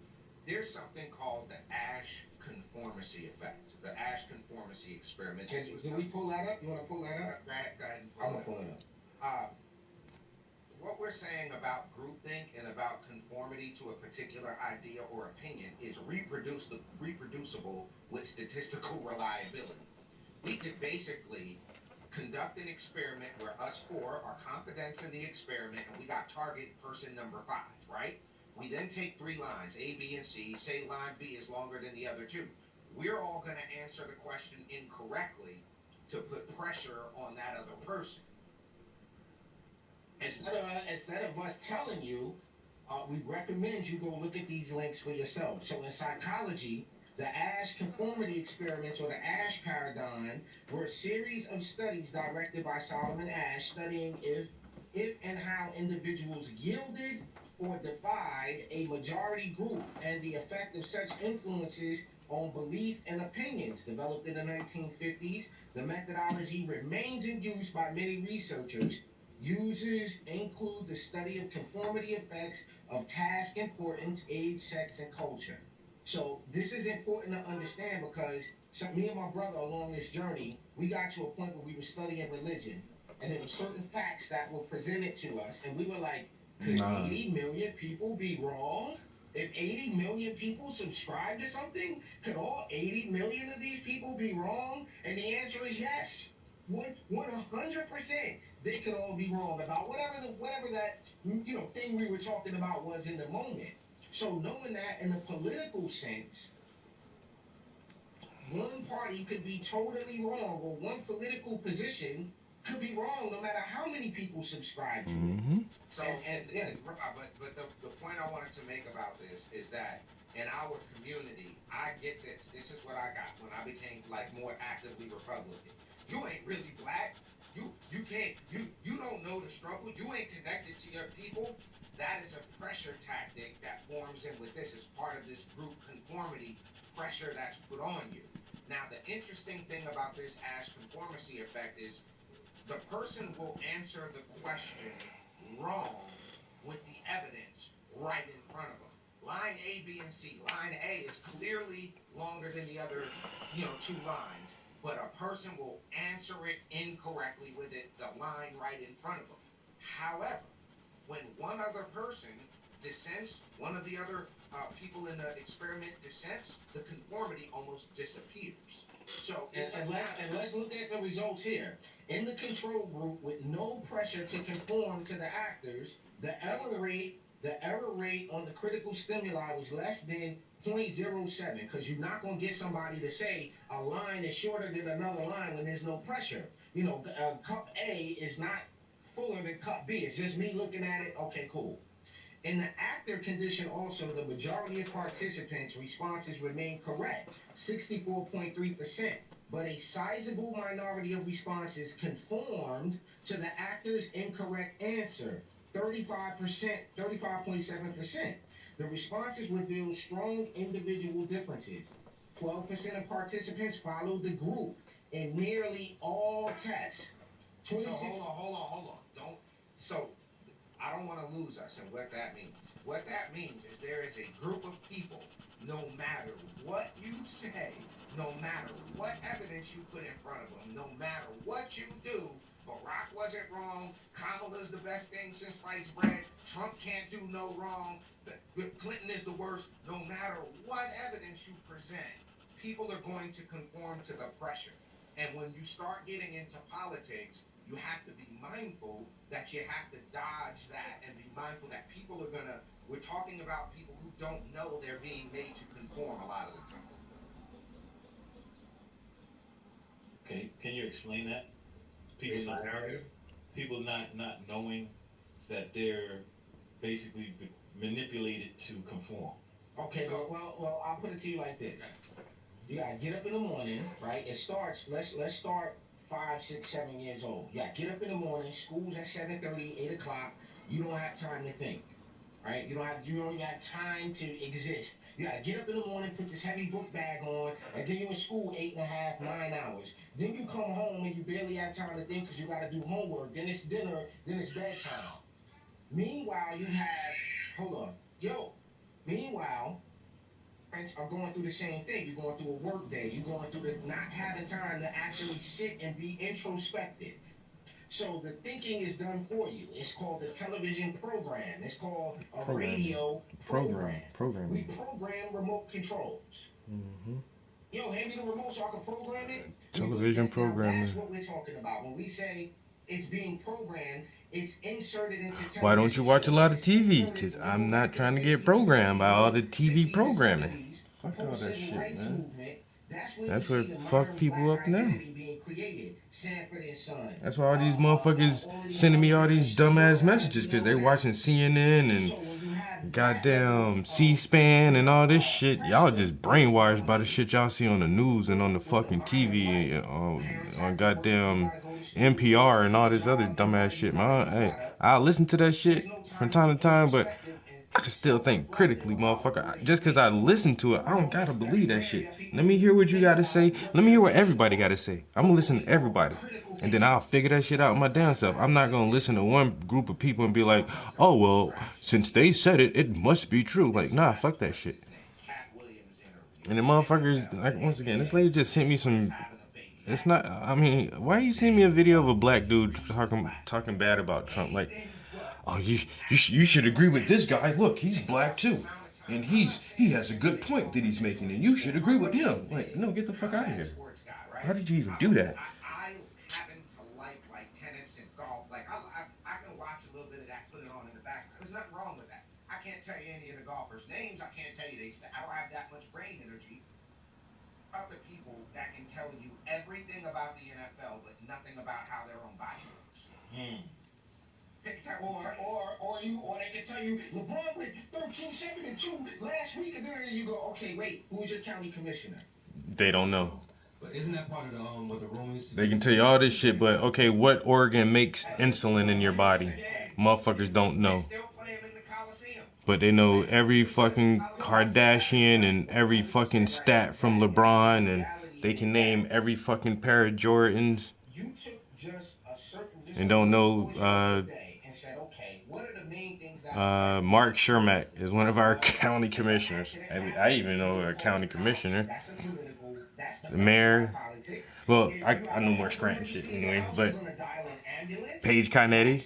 there's something called the Asch conformity effect, the Asch conformity experiment. Can we pull that up? You want to pull that up? Go ahead. I'm gonna pull it up. what we're saying about groupthink and about conformity to a particular idea or opinion is reproducible with statistical reliability. We could basically conduct an experiment where us four are confidants in the experiment and we got target person number 5, right? We then take 3 lines, A, B, and C, say line B is longer than the other 2. We're all going to answer the question incorrectly to put pressure on that other person. Instead of us telling you, we recommend you go look at these links for yourself. So in psychology, the Asch conformity experiments, or the Asch paradigm, were a series of studies directed by Solomon Asch studying if and how individuals yielded or defied a majority group and the effect of such influences on belief and opinions. Developed in the 1950s, the methodology remains in use by many researchers. Users include the study of conformity effects of task importance, age, sex, and culture. So this is important to understand because me and my brother along this journey, we got to a point where we were studying religion, and there were certain facts that were presented to us, and we were like, could 80 million people be wrong? If 80 million people subscribe to something, could all 80 million of these people be wrong? And the answer is yes. 100%. They could all be wrong about whatever that thing we were talking about was in the moment. So knowing that in a political sense, one party could be totally wrong, or one political position could be wrong, no matter how many people subscribe to it. So, but the point I wanted to make about this is that in our community, I get this. This is what I got when I became more actively Republican. You ain't really black. You can't. You don't know the struggle. You ain't connected to your people. That is a pressure tactic that forms in with this as part of this group conformity pressure that's put on you. Now, the interesting thing about this Asch conformity effect is the person will answer the question wrong with the evidence right in front of them. Line A, B, and C. Line A is clearly longer than the other, 2 lines, but a person will answer it incorrectly with the line right in front of them. However, when one other person dissents, one of the other people in the experiment dissents, the conformity almost disappears. So let's look at the results here. In the control group, with no pressure to conform to the actors, the error rate on the critical stimuli was less than 0.07, because you're not going to get somebody to say a line is shorter than another line when there's no pressure. Cup A is not fuller than cup B. It's just me looking at it. Okay, cool. In the actor condition also, the majority of participants' responses remain correct, 64.3%, but a sizable minority of responses conformed to the actor's incorrect answer, 35.7%. The responses reveal strong individual differences. 12% of participants followed the group in nearly all tests. So hold on. I don't want to lose us in what that means. What that means is there is a group of people, no matter what you say, no matter what evidence you put in front of them, no matter what you do, Barack wasn't wrong, Kamala's the best thing since sliced bread, Trump can't do no wrong, Clinton is the worst, no matter what evidence you present, people are going to conform to the pressure. And when you start getting into politics, you have to be mindful that you have to dodge that and be mindful that people are we're talking about people who don't know they're being made to conform a lot of the time. Okay, can you explain that? People not knowing that they're basically manipulated to conform. Okay, well, I'll put it to you like this. You gotta get up in the morning, right? It starts, let's start 5, 6, 7 years old. You gotta get up in the morning, school's at 7:30, 8 o'clock. You don't have time to think, right? You don't even have time to exist. You gotta get up in the morning, put this heavy book bag on, and then you're in school 8.5, 9 hours. Then you come home and you barely have time to think because you gotta do homework. Then it's dinner, then it's bedtime. Meanwhile, you have, meanwhile, are going through the same thing. You're going through a work day. You're going through the not having time to actually sit and be introspective. So the thinking is done for you. It's called the television program. It's called a radio program. We program remote controls. Mm-hmm. Yo, hand me the remote so I can program it. Television programming. That's what we're talking about. When we say it's being programmed, it's inserted into television. Why don't you watch a lot of TV? Because I'm not trying to get programmed by all the TV programming. Fuck all that shit, man. That's what fuck people up now. That's why all these motherfuckers sending me all these dumbass messages, because they watching CNN and goddamn C-SPAN and all this shit. Y'all just brainwashed by the shit y'all see on the news and on the fucking TV, on goddamn NPR and all this other dumbass shit, man. Hey, I listen to that shit from time to time, but I can still think critically, motherfucker. Just because I listen to it, I don't gotta believe that shit. Let me hear what you gotta say. Let me hear what everybody gotta say. I'm gonna listen to everybody. And then I'll figure that shit out my damn self. I'm not gonna listen to one group of people and be like, oh, well, since they said it, it must be true. Like, nah, fuck that shit. And the motherfuckers, like, once again, this lady just sent me some. It's not. I mean, why you send me a video of a black dude talking bad about Trump? Like, oh, you should agree with this guy. Look, he's black too, and he has a good point that he's making, and you should agree with him. Like, no, get the fuck out of here. How did you even do that? I happen to like tennis and golf. Like I can watch a little bit of that, put it on in the background. There's nothing wrong with that. I can't tell you any of the golfers' names. I can't tell you I don't have that much brain energy. Other people that can tell you everything about the NFL, but nothing about how their own body works. Or they can tell you LeBron went 13-7-2 last week, and then you go, okay, wait, who's your county commissioner? They don't know. But isn't that part of the what the Romans? They can tell you all this shit, but okay, what organ makes insulin in your body? Motherfuckers don't know. But they know every fucking Kardashian and every fucking stat from LeBron, and they can name every fucking pair of Jordans. And don't know Mark Shermack is one of our county commissioners. I even know a county commissioner. The mayor. Well, I know more Scranton shit anyway, but Paige Conetti.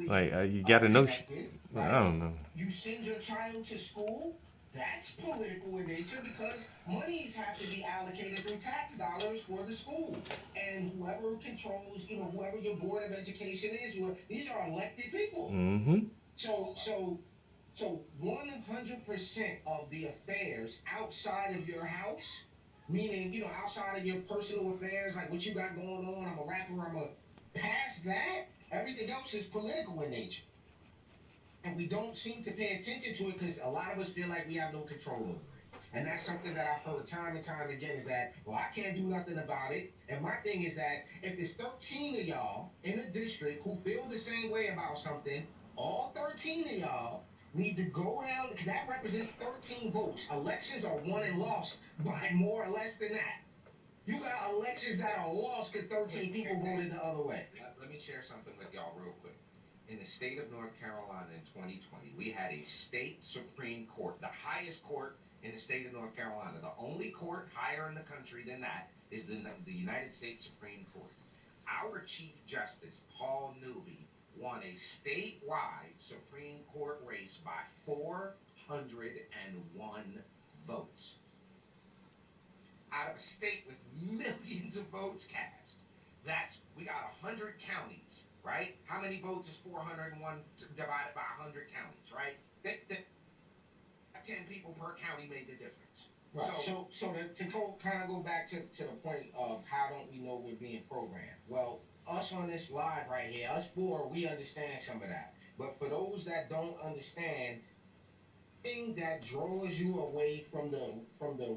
Like, you gotta know shit. I don't know. You send your child to school, that's political in nature because monies have to be allocated through tax dollars for the school. And whoever controls, whoever your board of education is, these are elected people. Mm-hmm. So 100% of the affairs outside of your house, meaning, outside of your personal affairs, like what you got going on, I'm a rapper, past that, everything else is political in nature. And we don't seem to pay attention to it because a lot of us feel like we have no control over it. And that's something that I've heard time and time again is that, well, I can't do nothing about it. And my thing is that if there's 13 of y'all in a district who feel the same way about something, all 13 of y'all need to go down, because that represents 13 votes. Elections are won and lost by more or less than that. You got elections that are lost because 13 people voted the other way. Let me share something with y'all real quick. In the state of North Carolina in 2020, we had a state Supreme Court, the highest court in the state of North Carolina. The only court higher in the country than that is the United States Supreme Court. Our Chief Justice, Paul Newby, won a statewide Supreme Court race by 401 votes. Out of a state with millions of votes cast. We got 100 counties. Right? How many votes is 401 divided by 100 counties, right? 10 people per county made the difference. Right. So to go back to the point of how don't we know we're being programmed? Well, us on this live right here, us four, we understand some of that. But for those that don't understand, the thing that draws you away from the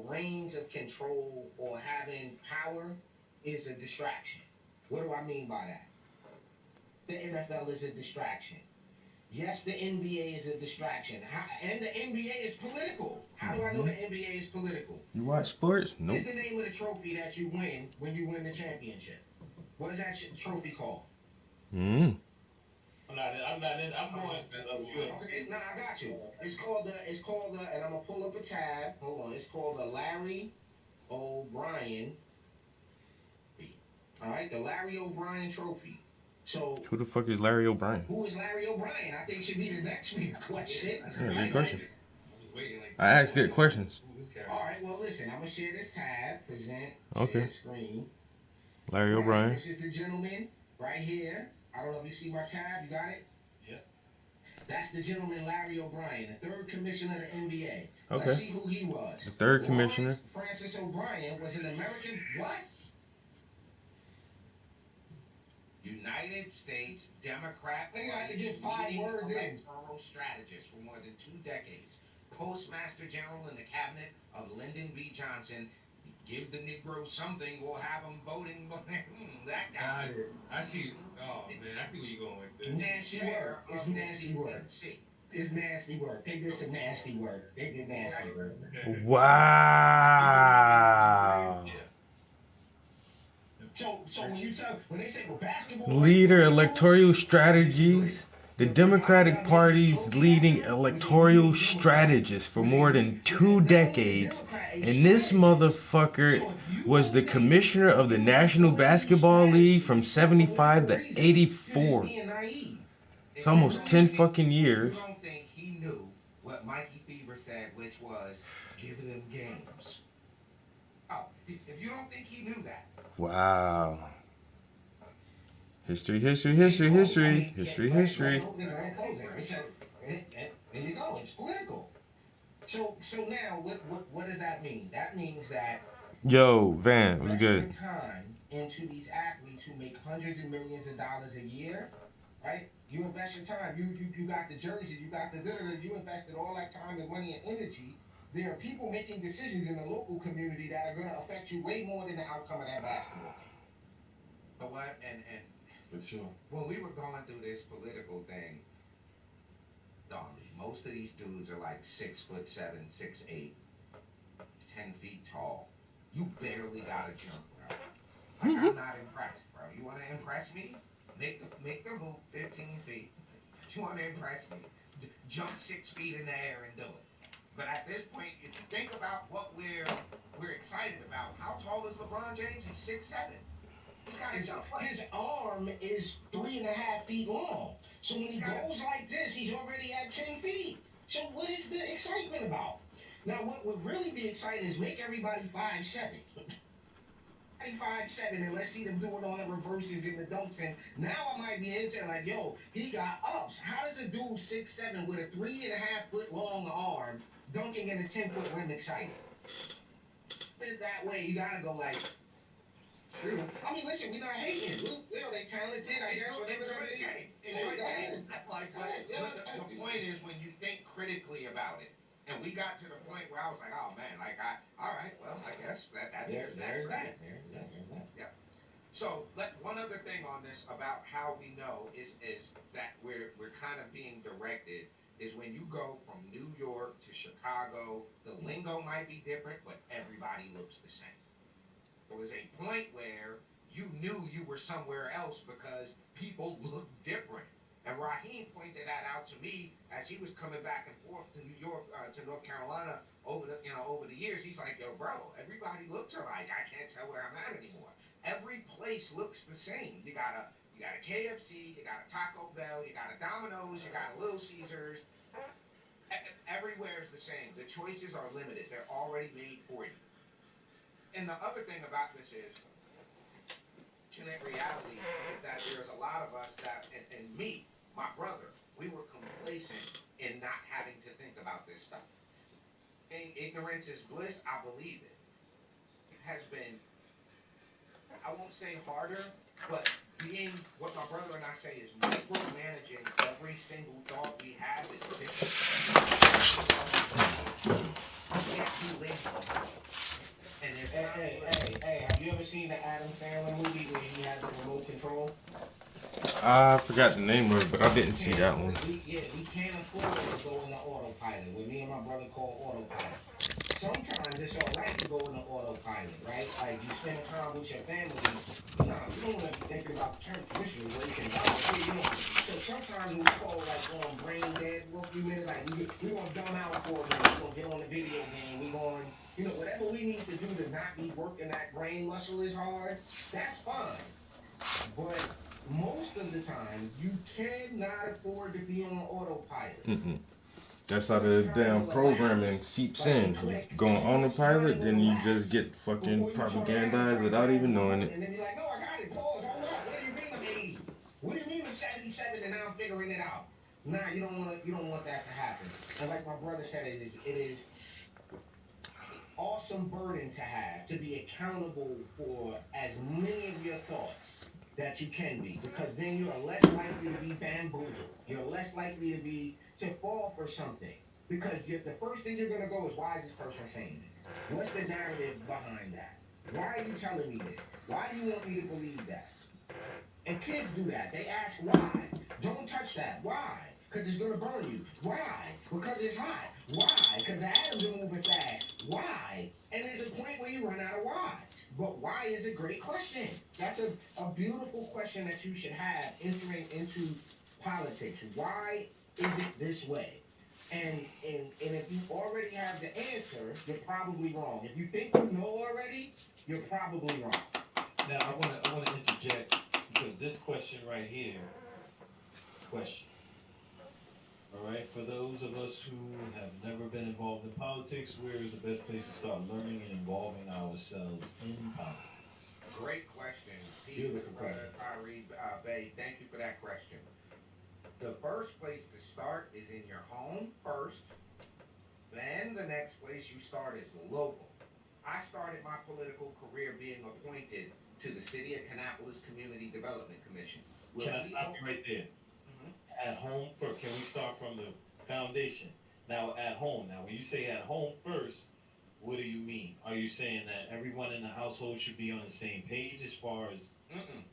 reins of control or having power is a distraction. What do I mean by that? The NFL is a distraction. Yes, the NBA is a distraction. And the NBA is political. How do I know the NBA is political? You watch sports? Nope. What's the name of the trophy that you win when you win the championship? What is that trophy called? Mm-hmm. I'm more Okay, nah, I got you. It's called and I'm gonna pull up a tab. Hold on. It's called the Larry O'Brien. All right, the Larry O'Brien Trophy. So Who the fuck is Larry O'Brien? who is Larry O'Brien? I think should be the next weird question. Yeah, Right? good question. I'm just waiting. Like, I ask good questions. who's this character? All right, well, listen, I'm gonna share this tab, present, Okay. share screen. Larry Right, O'Brien. this is the gentleman right here. I don't know if you see my tab. You got it? Yep. That's the gentleman, Larry O'Brien, the third commissioner of the NBA. Okay. Let's see who he was. The third Lawrence commissioner. Francis O'Brien was an American what? United States Democrat Nigga, I had to Party get 5 leading words in. electoral strategist for more than 2 decades, Postmaster General in the cabinet of Lyndon B. Johnson. Give the Negro something, we'll have them voting. That guy. Got it. I see. Oh man, I see where you're going with this. Nasty Chair work. It's of the nasty work. DNC. It's nasty work. They did some nasty work. They did nasty work. Wow. Yeah. So when they say well, basketball Leader electoral strategies. The Democratic Party's leading electoral strategist for more than 2 decades, and this motherfucker was the commissioner of the National Basketball League from 75 to 84. It's almost 10 fucking years. You don't think he knew what Mikey Fever said, which was, give them games. Oh, if you don't think he knew that. Wow. History. There you go. It's political. So now, what does that mean? That means that Yo, Van, what's good? investing time into these athletes who make hundreds of millions of dollars a year, right? You invest your time. You got the jersey. You got the you invested all that time and money and energy. There are people making decisions in the local community that are going to affect you way more than the outcome of that basketball game. But what? And For sure. when we were going through this political thing, most of these dudes are like 6'7", 6'8", 10 feet tall. You barely got to jump, bro. Like, I'm not impressed, bro. You want to impress me? Make the hoop 15 feet. You want to impress me? Jump 6 feet in the air and do it. But at this point, if you think about what we're excited about, how tall is LeBron James? He's 6'7". He's got to jump. His arm is 3.5 feet long. So when he goes like this, he's already at 10 feet. So what is the excitement about? Now, what would really be exciting is make everybody 5'7". 5'7", and let's see them do it on the reverses and the dunks. And now I might be into like, yo, he got ups. How does a dude 6'7" with a 3.5 foot long arm dunking in a 10-foot rim exciting? That way, you gotta go like. I mean, listen, we're not hating. They talented, I guess. Enjoy the game. Enjoy the game. Like, the point is when you think critically about it, and we got to the point where I was like, oh man, like all right, well, I guess there's that. Yeah. So one other thing on this about how we know is that we're kind of being directed is when you go from New York to Chicago, the lingo might be different, but everybody looks the same. There was a point where you knew you were somewhere else because people looked different. And Raheem pointed that out to me as he was coming back and forth to New York, to North Carolina over the years. He's like, yo, bro, everybody looks alike. I can't tell where I'm at anymore. Every place looks the same. You got a KFC, you got a Taco Bell, you got a Domino's, you got a Little Caesars. Everywhere is the same. The choices are limited. They're already made for you. And the other thing about this is, reality is that there's a lot of us that, and me, my brother, we were complacent in not having to think about this stuff. And ignorance is bliss, I believe it. It has been, I won't say harder, but being what my brother and I say is micromanaging every single thought we have is different. You can't do lazy. And Hey, have you ever seen the Adam Sandler movie where he has the remote control? I forgot the name of it, but I didn't see that one. We can't afford to go into autopilot. What me and my brother call autopilot. Sometimes it's alright to go into autopilot, right? Like you spend time with your family. You don't want to be thinking about the term commission where you can die. So sometimes we call like on brain dead for a few minutes. Like we gonna dumb out for a minute. We gonna get on the video game. We going, whatever we need to do to not be working that brain muscle as hard. That's fine. But most of the time, you cannot afford to be on autopilot. That's how the damn programming seeps in. You go on autopilot, then you just get fucking propagandized without even knowing it. And then you're like, no, I got it. Pause. Hold up. What do you mean I'm 80? What do you mean I'm 77 and now I'm figuring it out? Nah, you don't want that to happen. And like my brother said, it is awesome burden to have, to be accountable for as many of your thoughts that you can be, because then you're less likely to be bamboozled. You're less likely to fall for something, because the first thing you're going to go is, why is this person saying this? What's the narrative behind that? Why are you telling me this? Why do you want me to believe that? And kids do that. They ask why. Don't touch that. Why? Because it's going to burn you. Why? Because it's hot. Why? Because the atoms are moving fast. Why? And there's a point where you run out of why. But why is a great question. That's a beautiful question that you should have entering into politics. Why is it this way? And if you already have the answer, you're probably wrong. If you think you know already, you're probably wrong. Now I wanna interject, because this question right here, all right, for those of us who have never been involved in politics, where is the best place to start learning and involving ourselves in politics? Great question. Beautiful question. Tyree Bay, thank you for that question. The first place to start is in your home first. Then the next place you start is local. I started my political career being appointed to the City of Kannapolis Community Development Commission. Can I stop you right there? At home first. Can we start from the foundation? Now, at home. Now, when you say at home first, what do you mean? Are you saying that everyone in the household should be on the same page as far as?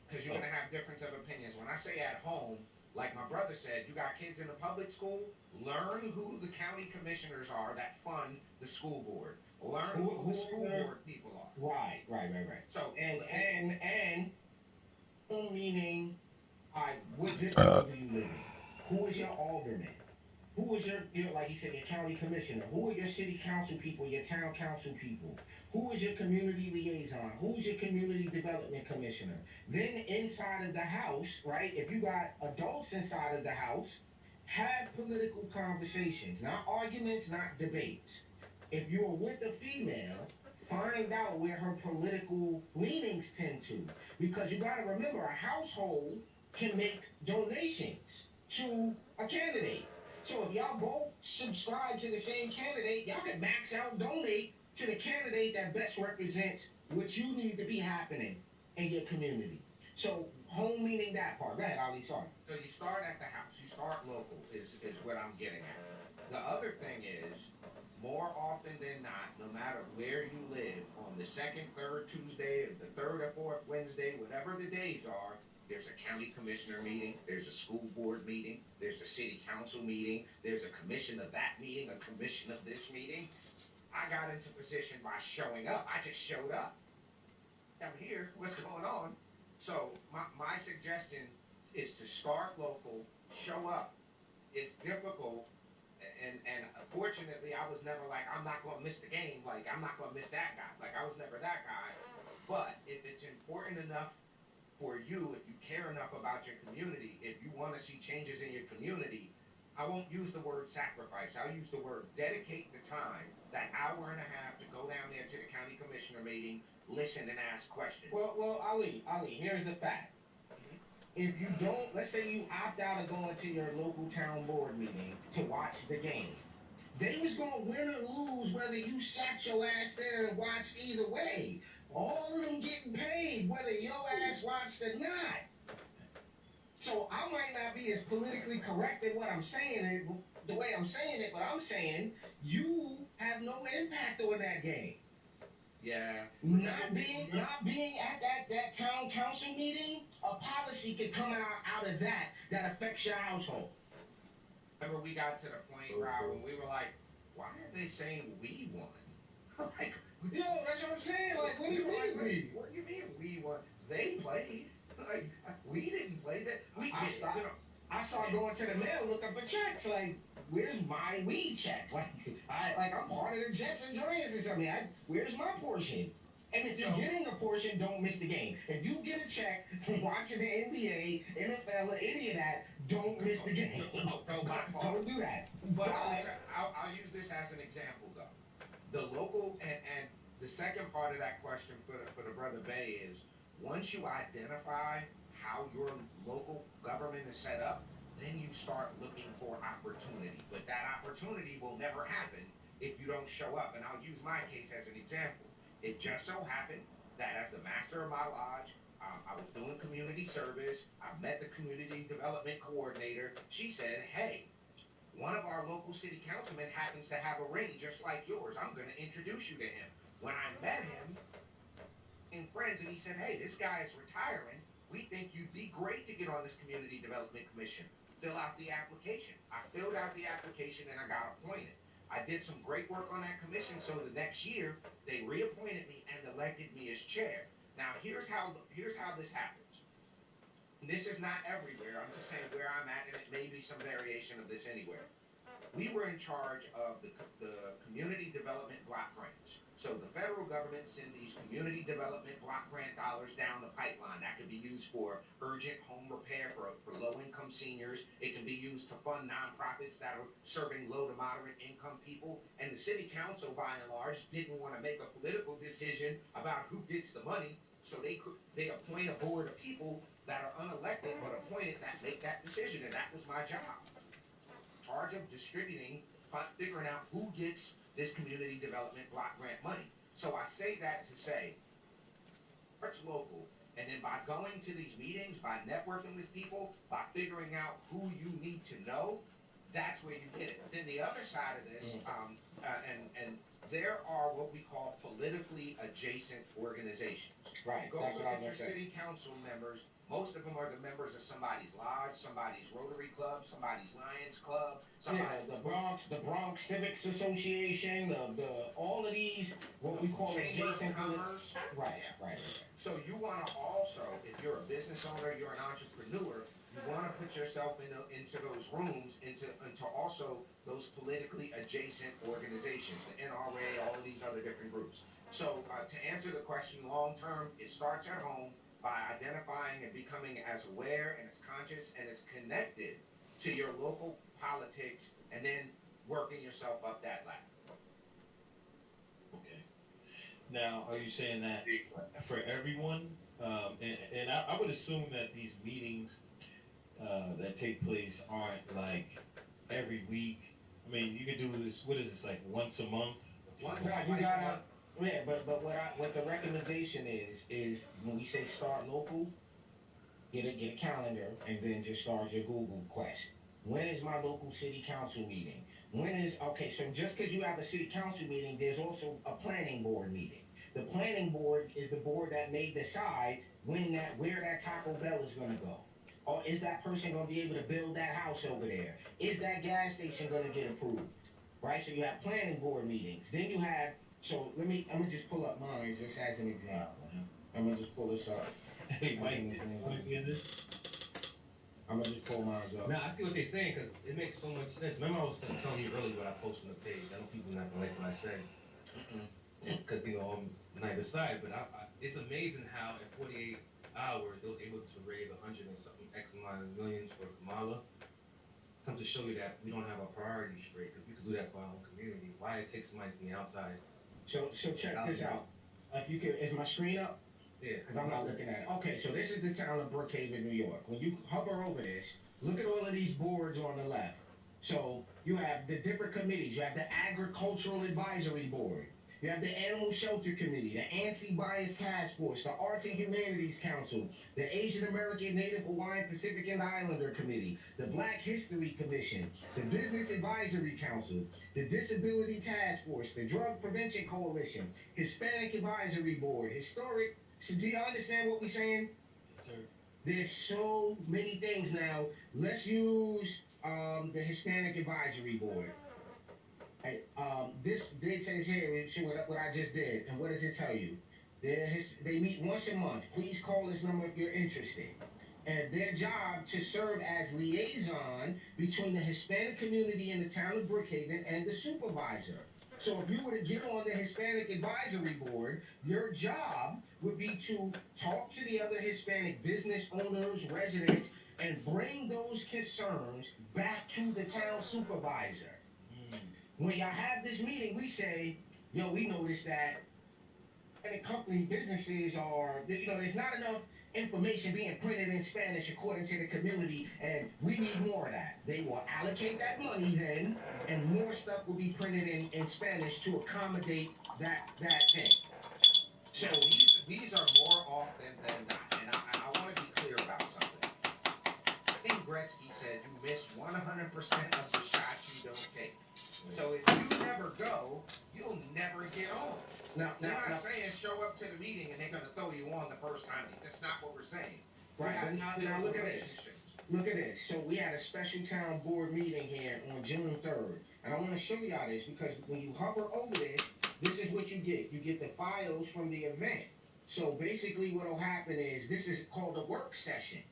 Because you're going to have difference of opinions. When I say at home, like my brother said, you got kids in the public school, learn who the county commissioners are that fund the school board. Learn who the school board people are. Right. So, and meaning, what zip code do you live in? Who is your alderman? Who is your, like you said, your county commissioner? Who are your city council people, your town council people? Who is your community liaison? Who's your community development commissioner? Then inside of the house, right, if you got adults inside of the house, have political conversations, not arguments, not debates. If you're with a female, find out where her political leanings tend to. Because you got to remember, a household can make donations to a candidate. So if y'all both subscribe to the same candidate, y'all can max out donate to the candidate that best represents what you need to be happening in your community. So home meaning that part. Go ahead, Ali, sorry. So you start at the house. You start local is what I'm getting at. The other thing is, more often than not, no matter where you live, on the second, third Tuesday, or the third or fourth Wednesday, whatever the days are, there's a county commissioner meeting, there's a school board meeting, there's a city council meeting, there's a commission of that meeting, a commission of this meeting. I got into position by showing up. I just showed up. I'm here. What's going on? So my suggestion is to start local, show up. It's difficult. And fortunately, I was never like, I'm not going to miss the game. Like, I'm not going to miss that guy. Like, I was never that guy. But if it's important enough for you, if you care enough about your community, if you want to see changes in your community, I won't use the word sacrifice. I'll use the word dedicate the time, that hour and a half, to go down there to the county commissioner meeting, listen and ask questions. Well, Ali, here's the fact. If you don't, let's say you opt out of going to your local town board meeting to watch the game, they was going to win or lose whether you sat your ass there and watched either way. All of them getting paid whether your ass watched or not. So I might not be as politically correct in what I'm saying, the way I'm saying it, but I'm saying you have no impact on that game. Yeah. Not being at that town council meeting, a policy could come out of that affects your household. Remember, we got to the point, Rob, when we were like, why are they saying we won? Like, yo, that's what I'm saying. Like, what do you mean we? What do you mean we won? They played. Like, we didn't play that. I started going to the mail looking for checks. Like, where's my weed check? Like I'm part of the Jets and Giants or something. Where's my portion? And if you're getting a portion, don't miss the game. If you get a check from watching the NBA, NFL, or any of that, don't miss the game. Don't do that. But I'll use this as an example, though. The local and the second part of that question for the brother Bay is, once you identify how your local government is set up, then you start looking for opportunity. But that opportunity will never happen if you don't show up. And I'll use my case as an example. It just so happened that as the master of my lodge, I was doing community service. I met the community development coordinator. She said, hey, one of our local city councilmen happens to have a ring just like yours. I'm going to introduce you to him. When I met him in Friends, and he said, hey, this guy is retiring. We think you'd be great to get on this community development commission. Fill out the application. I filled out the application and I got appointed. I did some great work on that commission, so the next year they reappointed me and elected me as chair. Now here's how this happens. This is not everywhere. I'm just saying where I'm at, and it may be some variation of this anywhere. We were in charge of the community development block grants. So the federal government sends these community development block grant dollars down the pipeline. That could be used for urgent home repair for low-income seniors. It can be used to fund nonprofits that are serving low to moderate income people. And the city council, by and large, didn't want to make a political decision about who gets the money. So they appoint a board of people that are unelected but appointed that make that decision. And that was my job. Charge of distributing, figuring out who gets this community development block grant money. So I say that to say, it's local, and then by going to these meetings, by networking with people, by figuring out who you need to know, that's where you get it. Then the other side of this, and there are what we call politically adjacent organizations. Right. Go That's look what I at your was gonna say. city council members. Most of them are the members of somebody's lodge, somebody's Rotary Club, somebody's Lions Club, Yeah, the Bronx Civics Association, the all of these what we call Chamber of adjacent Commerce. Right. So you want to also, if you're a business owner, you're an entrepreneur, you want to put yourself into those rooms, into also those politically adjacent organizations, the NRA, all of these other different groups. So to answer the question long term, it starts at home by identifying and becoming as aware and as conscious and as connected to your local politics, and then working yourself up that ladder. Okay. Now, are you saying that for everyone? And I would assume that these meetings that take place aren't like every week. I mean, you could do this. What is this, like once a month? Yeah, but what the recommendation is when we say start local, get a calendar and then just start your Google quest. When is my local city council meeting? So just because you have a city council meeting, there's also a planning board meeting. The planning board is the board that may decide where that Taco Bell is going to go. Or is that person going to be able to build that house over there? Is that gas station going to get approved? Right? So you have planning board meetings. Then you have, I'm going to just pull up mine just as an example. I'm going to just pull this up. Hey, Mike, want to be in this? I'm going to just pull mine up. Now, I see what they're saying because it makes so much sense. Remember I was telling you earlier what I post on the page. I know people not going to like what I say. Because, I'm neither side. But it's amazing how in 48 hours they was able to raise 100 and something X amount of millions for Kamala. Comes to show you that we don't have our priorities straight, because we could do that for our own community. Why it takes somebody from the outside? So check this out. If you could, is my screen up? Yeah. Because I'm not looking at it. Okay, so this is the town of Brookhaven, New York. When you hover over this, look at all of these boards on the left. So you have the different committees. You have the Agricultural Advisory Board. You have the Animal Shelter Committee, the Anti-Bias Task Force, the Arts and Humanities Council, the Asian American, Native Hawaiian, Pacific and Islander Committee, the Black History Commission, the Business Advisory Council, the Disability Task Force, the Drug Prevention Coalition, Hispanic Advisory Board, Historic. So do you understand what we're saying? Yes, sir. There's so many things now. Let's use the Hispanic Advisory Board. This says here, what I just did, and what does it tell you? They meet once a month. Please call this number if you're interested. And their job to serve as liaison between the Hispanic community in the town of Brookhaven and the supervisor. So if you were to get on the Hispanic Advisory Board, your job would be to talk to the other Hispanic business owners, residents, and bring those concerns back to the town supervisor. When y'all have this meeting, we say, yo, we noticed that and company businesses are, there's not enough information being printed in Spanish according to the community, and we need more of that. They will allocate that money then, and more stuff will be printed in Spanish to accommodate that thing. So these are more often than not, and I want to be clear about something. I think Gretzky said you miss 100% of the shots you don't take. So if you never go, you'll never get on. Now, we're not saying show up to the meeting and they're going to throw you on the first time. That's not what we're saying. Right, but now look at this. Look at this. So we had a special town board meeting here on June 3rd. And I want to show y'all this because when you hover over this is what you get. You get the files from the event. So basically what will happen is this is called a work session.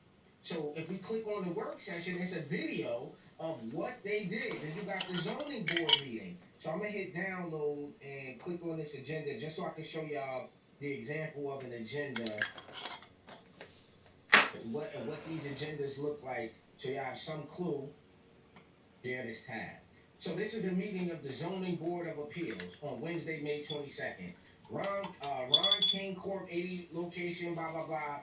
So if we click on the work session, it's a video of what they did. Then you got the zoning board meeting. So I'm going to hit download and click on this agenda just so I can show y'all the example of an agenda. What these agendas look like, so you have some clue. There, this tab. So this is a meeting of the Zoning Board of Appeals on Wednesday, May 22nd. Ron King Corp. 80 location, blah blah blah.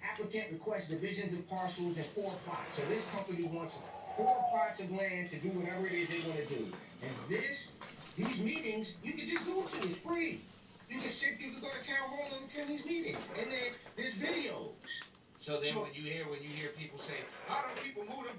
Applicant requests divisions of parcels in 4 plots. So this company wants 4 plots of land to do whatever it is they want to do. And these meetings, you can just go to. It's free. You can go to town hall and attend these meetings. And then there's videos. So then when you hear people say, how do people move to